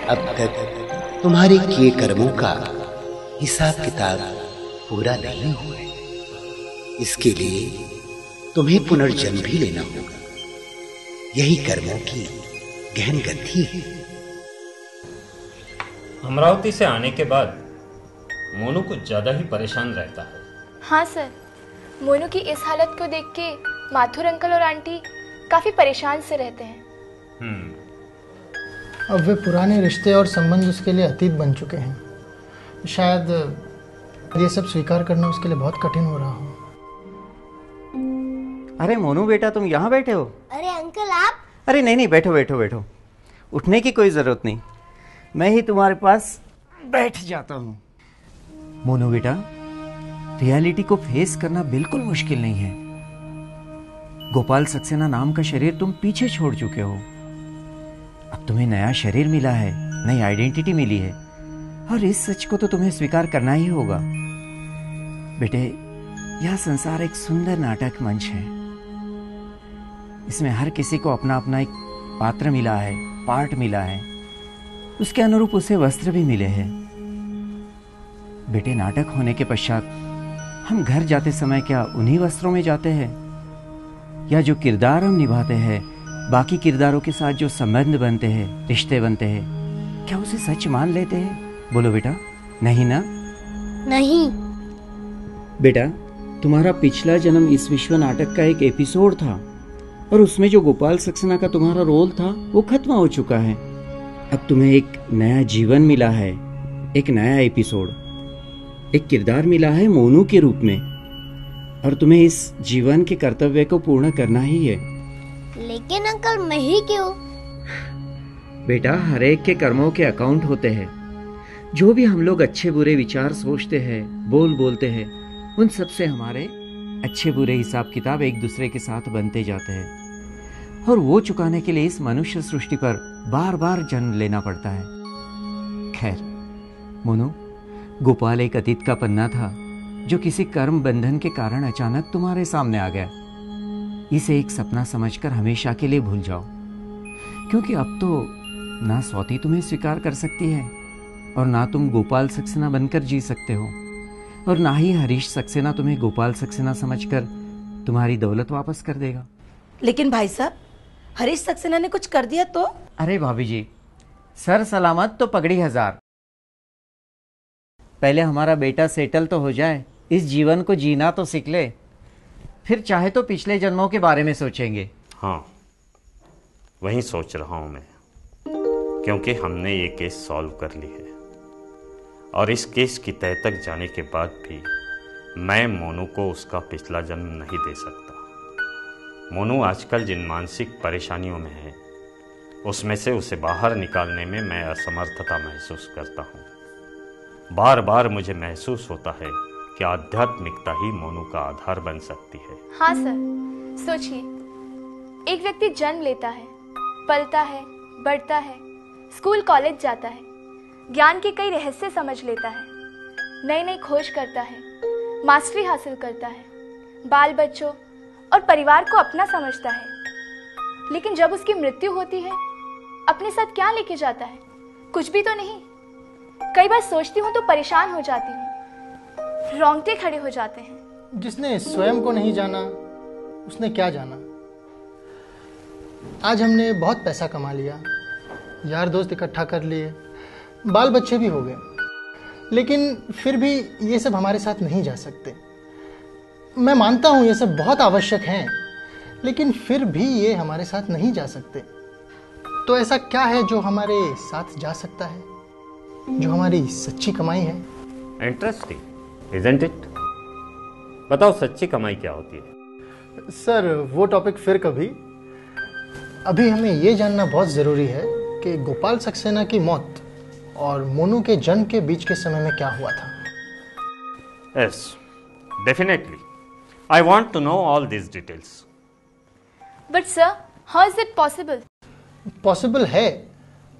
अब तक तुम्हारे किए कर्मों का हिसाब किताब पूरा नहीं हुआ है। इसके लिए तुम्हें पुनर्जन्म भी लेना होगा। यही कर्मों की गहन गति है। अमरावती से आने के बाद मोनू कुछ ज्यादा ही परेशान रहता है। हाँ सर, मोनू की इस हालत को देख के माथुर अंकल और आंटी काफी परेशान से रहते हैं। अब वे पुराने रिश्ते और संबंध उसके लिए अतीत बन चुके हैं। शायद ये सब स्वीकार करना उसके लिए बहुत कठिन हो रहा हो। अरे मोनू बेटा, तुम यहाँ बैठे हो? अरे अंकल आप? अरे नहीं नहीं, बैठो बैठो बैठो, उठने की कोई जरूरत नहीं, मैं ही तुम्हारे पास बैठ जाता हूँ। मोनू बेटा, रियलिटी को फेस करना बिल्कुल मुश्किल नहीं है। गोपाल सक्सेना नाम का शरीर तुम पीछे छोड़ चुके हो। अब तुम्हें नया शरीर मिला है, नई आइडेंटिटी मिली है, और इस सच को तो तुम्हें स्वीकार करना ही होगा। बेटे, यह संसार एक सुंदर नाटक मंच है। इसमें हर किसी को अपना अपना एक पात्र मिला है, पार्ट मिला है, उसके अनुरूप उसे वस्त्र भी मिले हैं। बेटे, नाटक होने के पश्चात हम घर जाते समय क्या उन्हीं वस्त्रों में जाते हैं, या जो किरदार हम निभाते हैं, बाकी किरदारों के साथ जो संबंध बनते हैं, रिश्ते बनते हैं, क्या उसे सच मान लेते हैं? बोलो बेटा, नहीं ना? नहीं। बेटा, तुम्हारा पिछला जन्म इस विश्व नाटक का एक एपिसोड था, और उसमें जो गोपाल सक्सेना का तुम्हारा रोल था वो खत्म हो चुका है। अब तुम्हें एक नया जीवन मिला है, एक नया एपिसोड, एक किरदार मिला है मोनू के रूप में, और तुम्हें इस जीवन के कर्तव्य को पूर्ण करना ही है। लेकिन अंकल, मैं ही क्यों? बेटा, हर एक के कर्मों के अकाउंट होते हैं। जो भी हम लोग अच्छे बुरे विचार सोचते हैं, बोलते हैं, उन सब से हमारे अच्छे बुरे हिसाब किताब एक दूसरे के साथ बनते जाते हैं, और वो चुकाने के लिए इस मनुष्य सृष्टि पर बार बार जन्म लेना पड़ता है। खैर मोनू, गोपाल एक अतीत का पन्ना था जो किसी कर्म बंधन के कारण अचानक तुम्हारे सामने आ गया। इसे एक सपना समझकर हमेशा के लिए भूल जाओ, क्योंकि अब तो ना स्वाति तुम्हें स्वीकार कर सकती है, और ना तुम गोपाल सक्सेना बनकर जी सकते हो, और ना ही हरीश सक्सेना तुम्हें गोपाल सक्सेना समझकर तुम्हारी दौलत वापस कर देगा। लेकिन भाई साहब, हरीश सक्सेना ने कुछ कर दिया तो? अरे भाभी जी, सर सलामत तो पगड़ी हजार। पहले हमारा बेटा सेटल तो हो जाए, इस जीवन को जीना तो सीख ले, फिर चाहे तो पिछले जन्मों के बारे में सोचेंगे। हाँ, वही सोच रहा हूं मैं, क्योंकि हमने ये केस सॉल्व कर ली है, और इस केस की तह तक जाने के बाद भी मैं मोनू को उसका पिछला जन्म नहीं दे सकता। मोनू आजकल जिन मानसिक परेशानियों में है, उसमें से उसे बाहर निकालने में मैं असमर्थता महसूस करता हूँ। बार बार मुझे महसूस होता है कि आध्यात्मिकता ही मोनू का आधार बन सकती है। हाँ सर, सोचिए, एक व्यक्ति जन्म लेता है, पलता है, बढ़ता है, स्कूल कॉलेज जाता है, ज्ञान के कई रहस्य समझ लेता है, नई नई खोज करता है, मास्टरी हासिल करता है, बाल बच्चों और परिवार को अपना समझता है। लेकिन जब उसकी मृत्यु होती है, अपने साथ क्या लेके जाता है? कुछ भी तो नहीं। कई बार सोचती हूँ तो परेशान हो जाती हूँ, रोंगटे खड़े हो जाते हैं। जिसने स्वयं को नहीं जाना, उसने क्या जाना। आज हमने बहुत पैसा कमा लिया, यार दोस्त इकट्ठा कर लिए, बाल बच्चे भी हो गए, लेकिन फिर भी ये सब हमारे साथ नहीं जा सकते। मैं मानता हूँ ये सब बहुत आवश्यक हैं, लेकिन फिर भी ये हमारे साथ नहीं जा सकते। तो ऐसा क्या है जो हमारे साथ जा सकता है, जो हमारी सच्ची कमाई है? Interesting, isn't it? बताओ, सच्ची कमाई क्या होती है? सर, वो टॉपिक फिर कभी। अभी हमें ये जानना बहुत ज़रूरी है कि गोपाल सक्सेना की मौत और मोनू के जन्म के बीच के समय में क्या हुआ था। Yes, definitely. I want to know all these details. But sir, how is it possible? Possible है।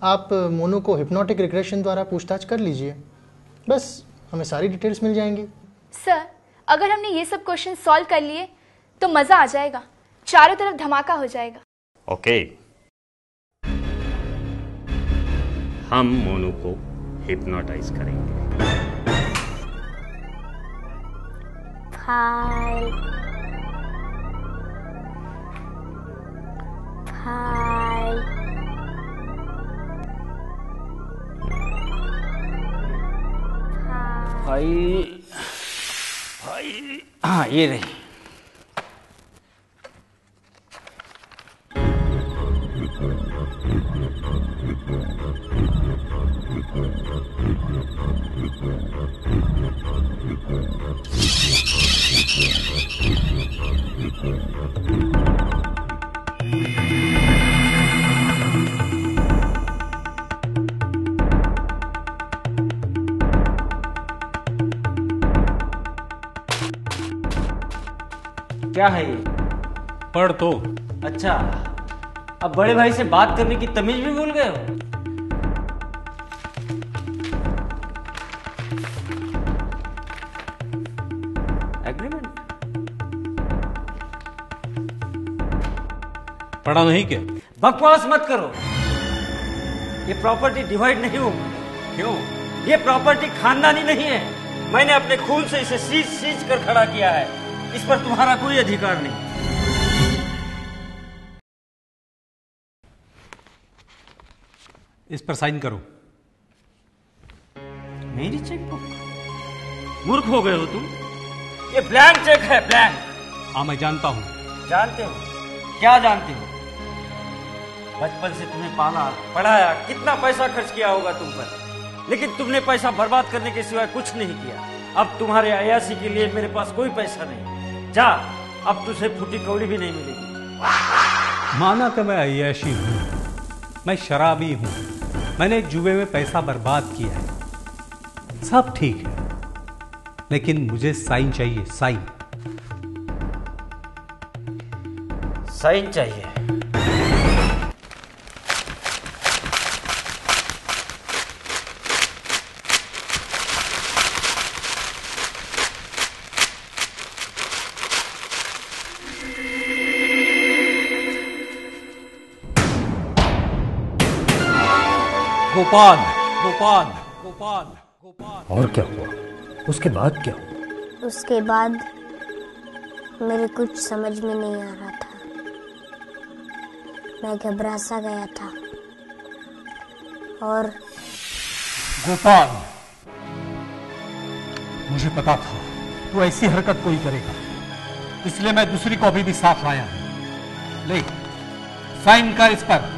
आप मोनू को हिप्नोटिक रिग्रेशन द्वारा पूछताछ कर लीजिए, बस हमें सारी डिटेल्स मिल जाएंगी। सर, अगर हमने ये सब क्वेश्चन सॉल्व कर लिए तो मजा आ जाएगा, चारों तरफ धमाका हो जाएगा। ओके, हम मोनू को हिप्नोटाइज करेंगे। भाई हाँ ये रही। क्या है ये? पढ़ तो। अच्छा, अब बड़े भाई से बात करने की तमीज भी भूल गए हो? एग्रीमेंट पढ़ा नहीं क्या? बकवास मत करो। ये प्रॉपर्टी डिवाइड नहीं होगी। क्यों? ये प्रॉपर्टी खानदानी नहीं है। मैंने अपने खून से इसे सींच कर खड़ा किया है। इस पर तुम्हारा कोई अधिकार नहीं। इस पर साइन करो। मेरी चेकबुक? मूर्ख हो गए हो तुम। ये ब्लैंक चेक है, ब्लैंक। हाँ मैं जानता हूं। जानते हो? क्या जानते हो? बचपन से तुम्हें पाला, पढ़ाया, कितना पैसा खर्च किया होगा तुम पर, लेकिन तुमने पैसा बर्बाद करने के सिवाय कुछ नहीं किया। अब तुम्हारे अयासी के लिए मेरे पास कोई पैसा नहीं। जा, अब तुझे फूटी कौड़ी भी नहीं मिलेगी। माना कि मैं अय्याशी हूं, मैं शराबी हूं, मैंने एक जुए में पैसा बर्बाद किया है, सब ठीक है, लेकिन मुझे साइन चाहिए। साइन साइन चाहिए। गोपाल गोपाल गोपाल गोपाल। और क्या हुआ? उसके बाद क्या हुआ? उसके बाद मेरे कुछ समझ में नहीं आ रहा था। मैं घबरा सा गया था और गोपाल, मुझे पता था तू ऐसी हरकत कोई करेगा, इसलिए मैं दूसरी कॉपी भी साथ लाया हूं। ले, साइन कर इस पर।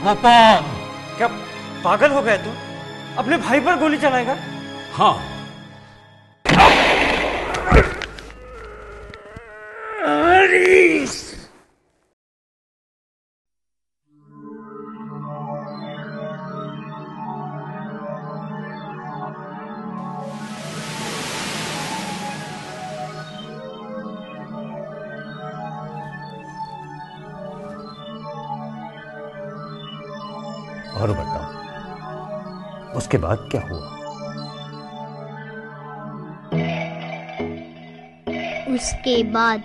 गोपाल, क्या पागल हो गया तू? अपने भाई पर गोली चलाएगा? हाँ। और बताओ, उसके बाद क्या हुआ? उसके बाद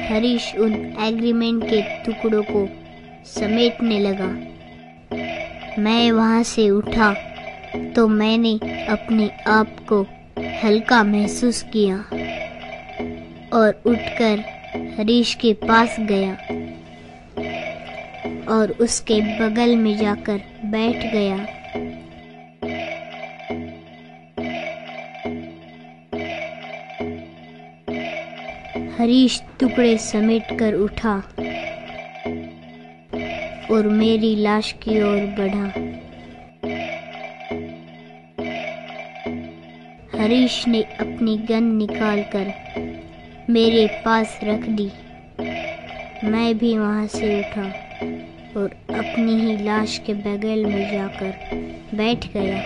हरीश उन एग्रीमेंट के टुकड़ों को समेटने लगा। मैं वहां से उठा तो मैंने अपने आप को हल्का महसूस किया और उठकर हरीश के पास गया और उसके बगल में जाकर बैठ गया। हरीश टुकड़े समेटकर उठा और मेरी लाश की ओर बढ़ा। हरीश ने अपनी गन निकालकर मेरे पास रख दी। मैं भी वहां से उठा और अपनी ही लाश के बगल में जाकर बैठ गया।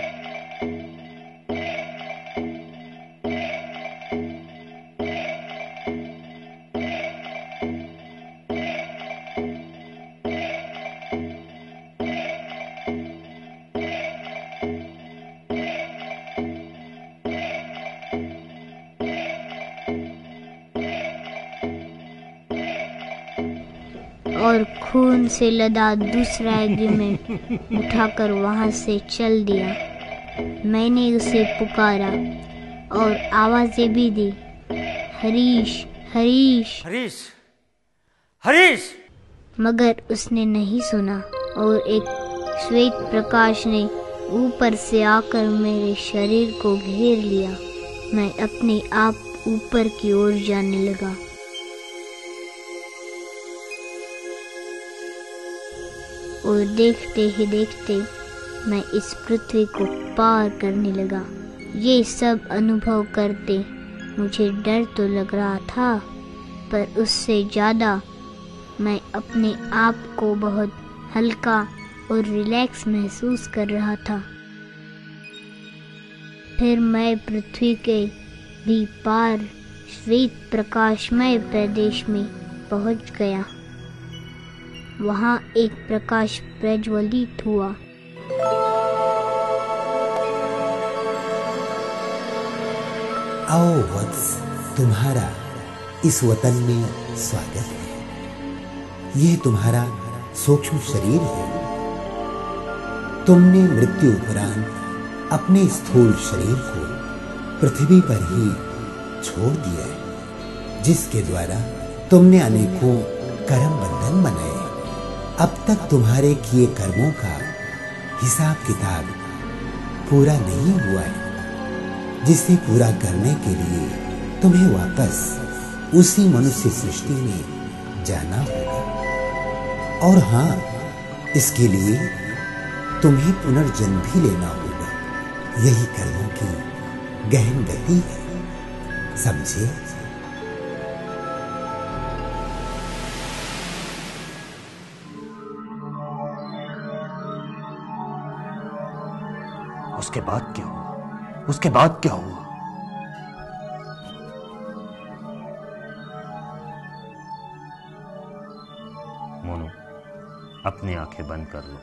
और खून से लदा दूसरा एग्रीमेंट उठाकर वहां से चल दिया। मैंने उसे पुकारा और आवाजें भी दी, हरीश हरीश हरीश हरीश। मगर उसने नहीं सुना और एक श्वेत प्रकाश ने ऊपर से आकर मेरे शरीर को घेर लिया। मैं अपने आप ऊपर की ओर जाने लगा। और देखते ही देखते मैं इस पृथ्वी को पार करने लगा। ये सब अनुभव करते मुझे डर तो लग रहा था, पर उससे ज़्यादा मैं अपने आप को बहुत हल्का और रिलैक्स महसूस कर रहा था। फिर मैं पृथ्वी के भी पार श्वेत प्रकाशमय प्रदेश में पहुंच गया। वहां एक प्रकाश प्रज्वलित हुआ। आओ वत्स, तुम्हारा इस वतन में स्वागत है। यह तुम्हारा सूक्ष्म शरीर है। तुमने मृत्यु उपरांत अपने स्थूल शरीर को पृथ्वी पर ही छोड़ दिया है, जिसके द्वारा तुमने अनेकों कर्म बंधन बनाए। अब तक तुम्हारे किए कर्मों का हिसाब किताब पूरा नहीं हुआ है, जिसे पूरा करने के लिए तुम्हें वापस उसी मनुष्य सृष्टि में जाना होगा। और हाँ, इसके लिए तुम्हें पुनर्जन्म भी लेना होगा। यही कर्मों की गहन गति है, समझे? उसके बाद क्या हुआ? उसके बाद क्या हुआ? मोनू, अपनी आंखें बंद कर लो।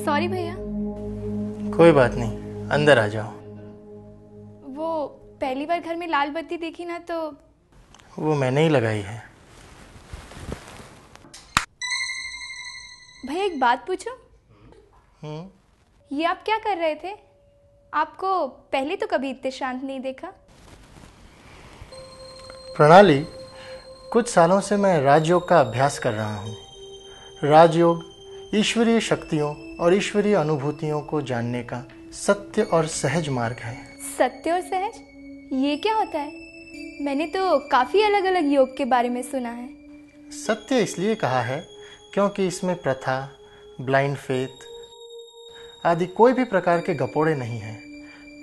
सॉरी भैया। कोई बात नहीं, अंदर आ जाओ। वो पहली बार घर में लाल बत्ती देखी ना, तो वो मैंने ही लगाई है। भैया एक बात पूछूं? ये आप क्या कर रहे थे? आपको पहले तो कभी इतने शांत नहीं देखा। प्रणाली, कुछ सालों से मैं राजयोग का अभ्यास कर रहा हूँ। राजयोग ईश्वरीय शक्तियों और ईश्वरीय अनुभूतियों को जानने का सत्य और सहज मार्ग है। सत्य और सहज, ये क्या होता है? मैंने तो काफी अलग अलग योग के बारे में सुना है। सत्य इसलिए कहा है क्योंकि इसमें प्रथा, ब्लाइंड फेथ आदि कोई भी प्रकार के गपोड़े नहीं हैं।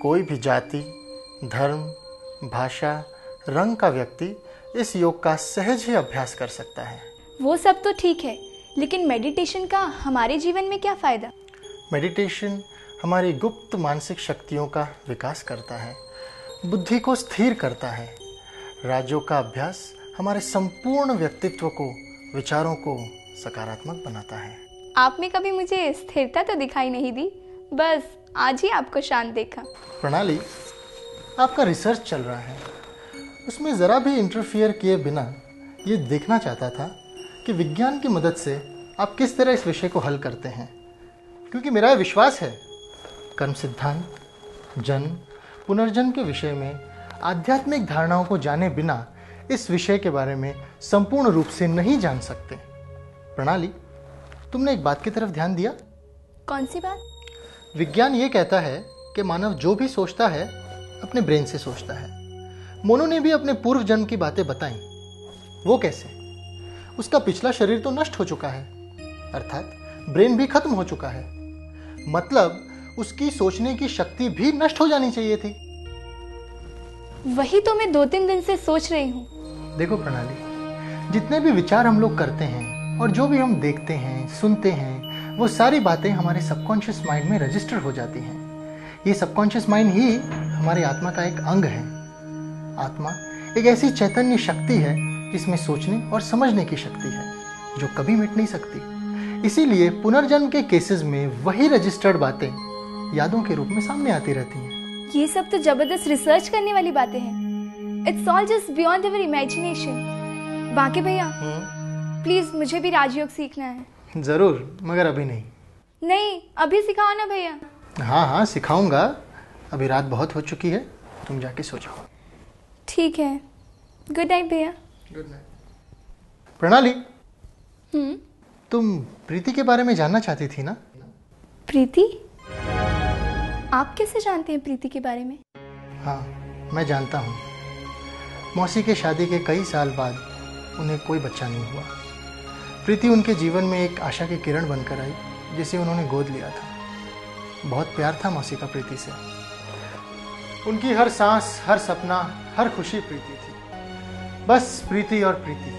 कोई भी जाति, धर्म, भाषा, रंग का व्यक्ति इस योग का सहज ही अभ्यास कर सकता है। वो सब तो ठीक है, लेकिन मेडिटेशन का हमारे जीवन में क्या फायदा? मेडिटेशन हमारी गुप्त मानसिक शक्तियों का विकास करता है, बुद्धि को स्थिर करता है। राजयोग का अभ्यास हमारे संपूर्ण व्यक्तित्व को, विचारों को सकारात्मक बनाता है। आप में कभी मुझे स्थिरता तो दिखाई नहीं दी, बस आज ही आपको शांत देखा। प्रणाली, आपका रिसर्च चल रहा है, उसमें ज़रा भी इंटरफियर किए बिना ये देखना चाहता था कि विज्ञान की मदद से आप किस तरह इस विषय को हल करते हैं। क्योंकि मेरा विश्वास है कर्म सिद्धांत, जन्म, पुनर्जन्म के विषय में आध्यात्मिक धारणाओं को जाने बिना इस विषय के बारे में संपूर्ण रूप से नहीं जान सकते। प्रणाली, तुमने एक बात की तरफ ध्यान दिया? कौन सी बात? विज्ञान ये कहता है कि मानव जो भी सोचता है अपने ब्रेन से सोचता है। मोनू ने भी अपने पूर्व जन्म की बातें बताई। वो कैसे? उसका पिछला शरीर तो नष्ट हो चुका है, अर्थात ब्रेन भी खत्म हो चुका है। मतलब उसकी सोचने की शक्ति भी नष्ट हो जानी चाहिए थी। वही तो मैं 2-3 दिन से सोच रही हूँ। देखो प्रणाली, जितने भी विचार हम लोग करते हैं और जो भी हम देखते हैं, सुनते हैं, वो सारी बातें हमारे सबकॉन्शियस माइंड में रजिस्टर हो जाती हैं। ये सबकॉन्शियस माइंड ही हमारी आत्मा का एक अंग है। आत्मा एक ऐसी चैतन्य शक्ति है जिसमें सोचने और समझने की शक्ति है, जो कभी मिट नहीं सकती। इसीलिए पुनर्जन्म के केसेस में वही रजिस्टर्ड बातें यादों के रूप में सामने आती रहती हैं। ये सब तो जबरदस्त रिसर्च करने वाली बातें हैं। It's all just beyond our imagination. बाकी भैया, प्लीज मुझे भी राजयोग सीखना है। जरूर, मगर अभी नहीं। नहीं, अभी सिखाओ ना भैया। हाँ हाँ सिखाऊंगा। अभी रात बहुत हो चुकी है, तुम जाके सो जाओ। ठीक है, गुड नाइट भैया। Good night. प्रणाली, तुम प्रीति के बारे में जानना चाहती थी ना? प्रीति? आप कैसे जानते हैं प्रीति के बारे में? हाँ, मैं जानता हूँ। मौसी के शादी के कई साल बाद उन्हें कोई बच्चा नहीं हुआ। प्रीति उनके जीवन में एक आशा की किरण बनकर आई, जिसे उन्होंने गोद लिया था। बहुत प्यार था मौसी का प्रीति से। उनकी हर सांस, हर सपना, हर खुशी प्रीति थी। बस प्रीति और प्रीति।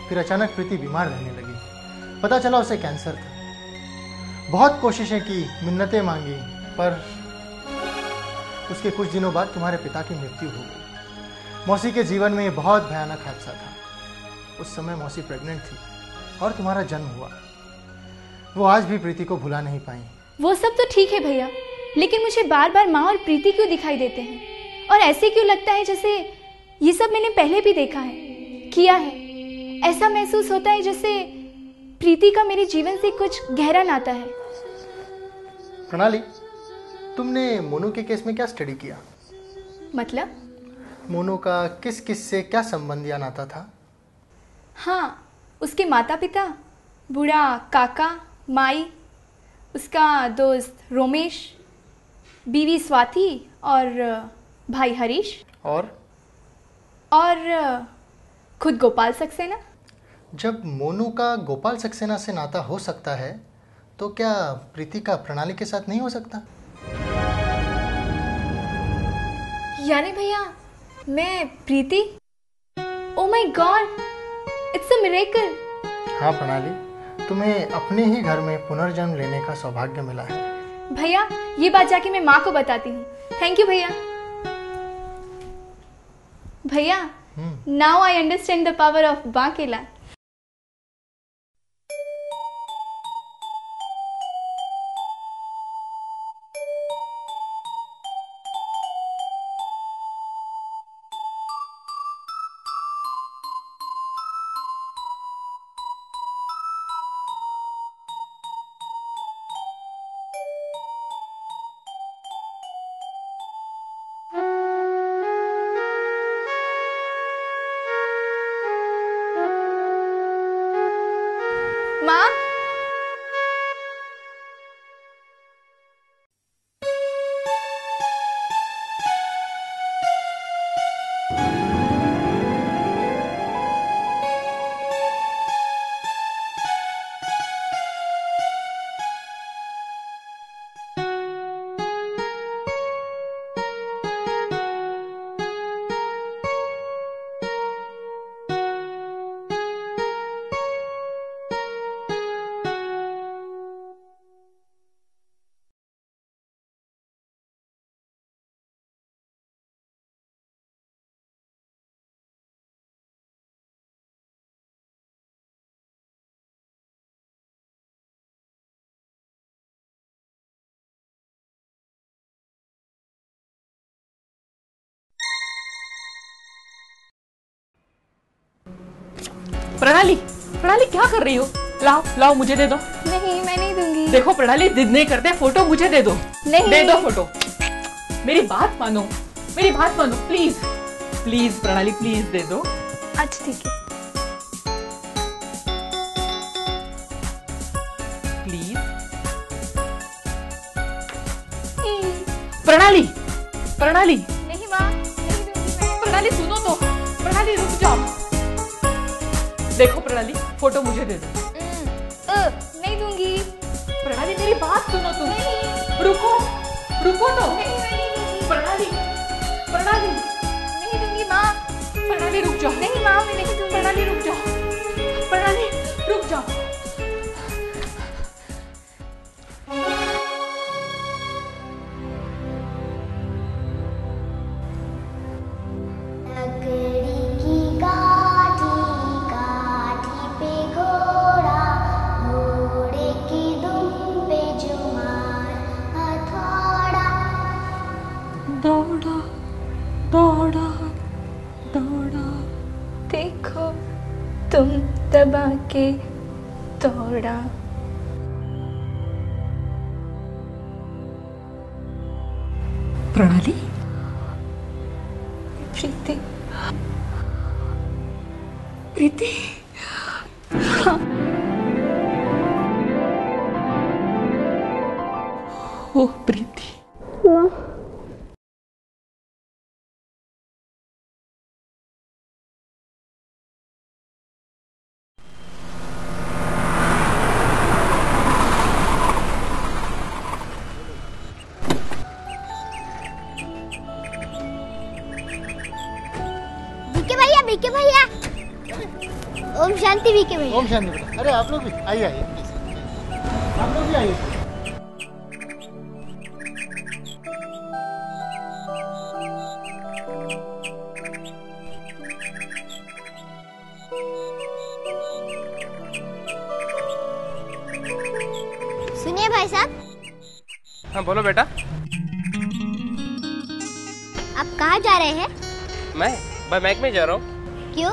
फिर अचानक प्रीति बीमार रहने लगी। पता चला उसे कैंसर था। बहुत कोशिशें की, मिन्नतें मांगी, पर उसके कुछ दिनों बाद तुम्हारे पिता की मृत्यु हो गई। मौसी के जीवन में यह बहुत भयानक हादसा था। उस समय मौसी प्रेग्नेंट थी और तुम्हारा जन्म हुआ। वो आज भी प्रीति को भुला नहीं पाई। वो सब तो ठीक है भैया, लेकिन मुझे बार बार माँ और प्रीति क्यों दिखाई देते हैं? और ऐसे क्यों लगता है जैसे ये सब मैंने पहले भी देखा है, किया है। ऐसा महसूस होता है जैसे प्रीति का मेरे जीवन से कुछ गहरा नाता है। प्रणाली, तुमने मोनू के केस में क्या स्टडी किया? मतलब? मोनू का किस किस से क्या संबंध या नाता था? हाँ, उसके माता पिता, बूढ़ा काका, माई, उसका दोस्त रोमेश, बीवी स्वाति और भाई हरीश और खुद गोपाल सक्सेना। जब मोनू का गोपाल सक्सेना से नाता हो सकता है, तो क्या प्रीति का प्रणाली के साथ नहीं हो सकता? यानी भैया मैं Preeti? Oh my god, it's a miracle. हाँ प्रणाली, तुम्हें अपने ही घर में पुनर्जन्म लेने का सौभाग्य मिला है। भैया ये बात जाके मैं माँ को बताती हूँ। थैंक यू भैया। भैया, now I understand the power of Bankela. माँ, प्रणाली, प्रणाली क्या कर रही हो? लाओ लाओ, मुझे दे दो। नहीं, मैं नहीं दूंगी। देखो प्रणाली, जिद नहीं करते, फोटो मुझे दे दो। नहीं, दे दो फोटो। मेरी बात मानो, मेरी बात मानो, प्लीज प्लीज प्रणाली, प्लीज दे दो। अच्छा ठीक है। प्लीज। प्रणाली, प्रणाली। नहीं माँ, नहीं दूंगी मैं। प्रणाली सुनो तो, प्रणाली रुक जाओ। देखो प्रणाली, फोटो मुझे दे दो। नहीं दूंगी। प्रणाली मेरी बात सुनो तुम। रुको, रुको तो। प्रणाली, प्रणाली। नहीं दूंगी माँ। प्रणाली रुक जाओ। नहीं माँ, मैं नहीं दूंगी। प्रणाली रुक जाओ, प्रणाली रुक जाओ। दौड़ा दौड़ा दौड़ा, देखो तुम दबा के दौड़ा। प्रणाली, प्रीति, प्रीति। हाँ। ओह प्रीति। बीके भैया, ओम शांति बीके भैया। ओम शांति बेटा। अरे आप लोग भी आइए, आइए आप लोग भी आइए। सुनिए भाई साहब। हाँ बोलो बेटा। आप कहाँ जा रहे हैं? मैं बैंक में जा रहा हूँ। क्यों?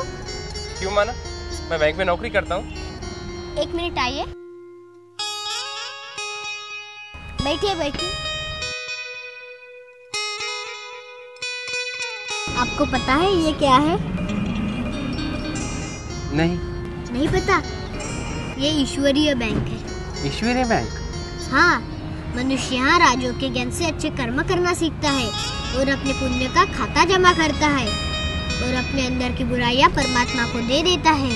क्यों माना? मैं बैंक में नौकरी करता हूँ। एक मिनट आइए। बैठिए बैठिए। आपको पता है ये क्या है? नहीं पता? ये ईश्वरीय बैंक है। ईश्वरीय बैंक? हाँ, मनुष्य यहाँ राजों के ज्ञान से अच्छे कर्म करना सीखता है और अपने पुण्य का खाता जमा करता है और अपने अंदर की बुराइयां परमात्मा को दे देता है।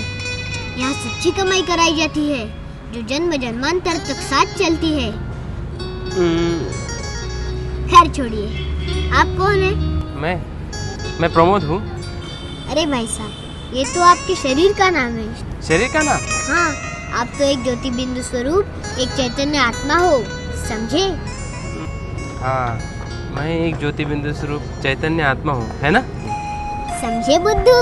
यहाँ सच्ची कमाई कराई जाती है जो जन्म जन्मांतर तक साथ चलती है। खैर छोड़िए, आप कौन है? मैं प्रमोद हूँ। अरे भाई साहब, ये तो आपके शरीर का नाम है। शरीर का नाम? हाँ, आप तो एक ज्योति बिंदु स्वरूप, एक चैतन्य आत्मा हो, समझे? हाँ, मैं एक ज्योति बिंदु स्वरूप चैतन्य आत्मा हूँ, है ना? समझे बुद्धू?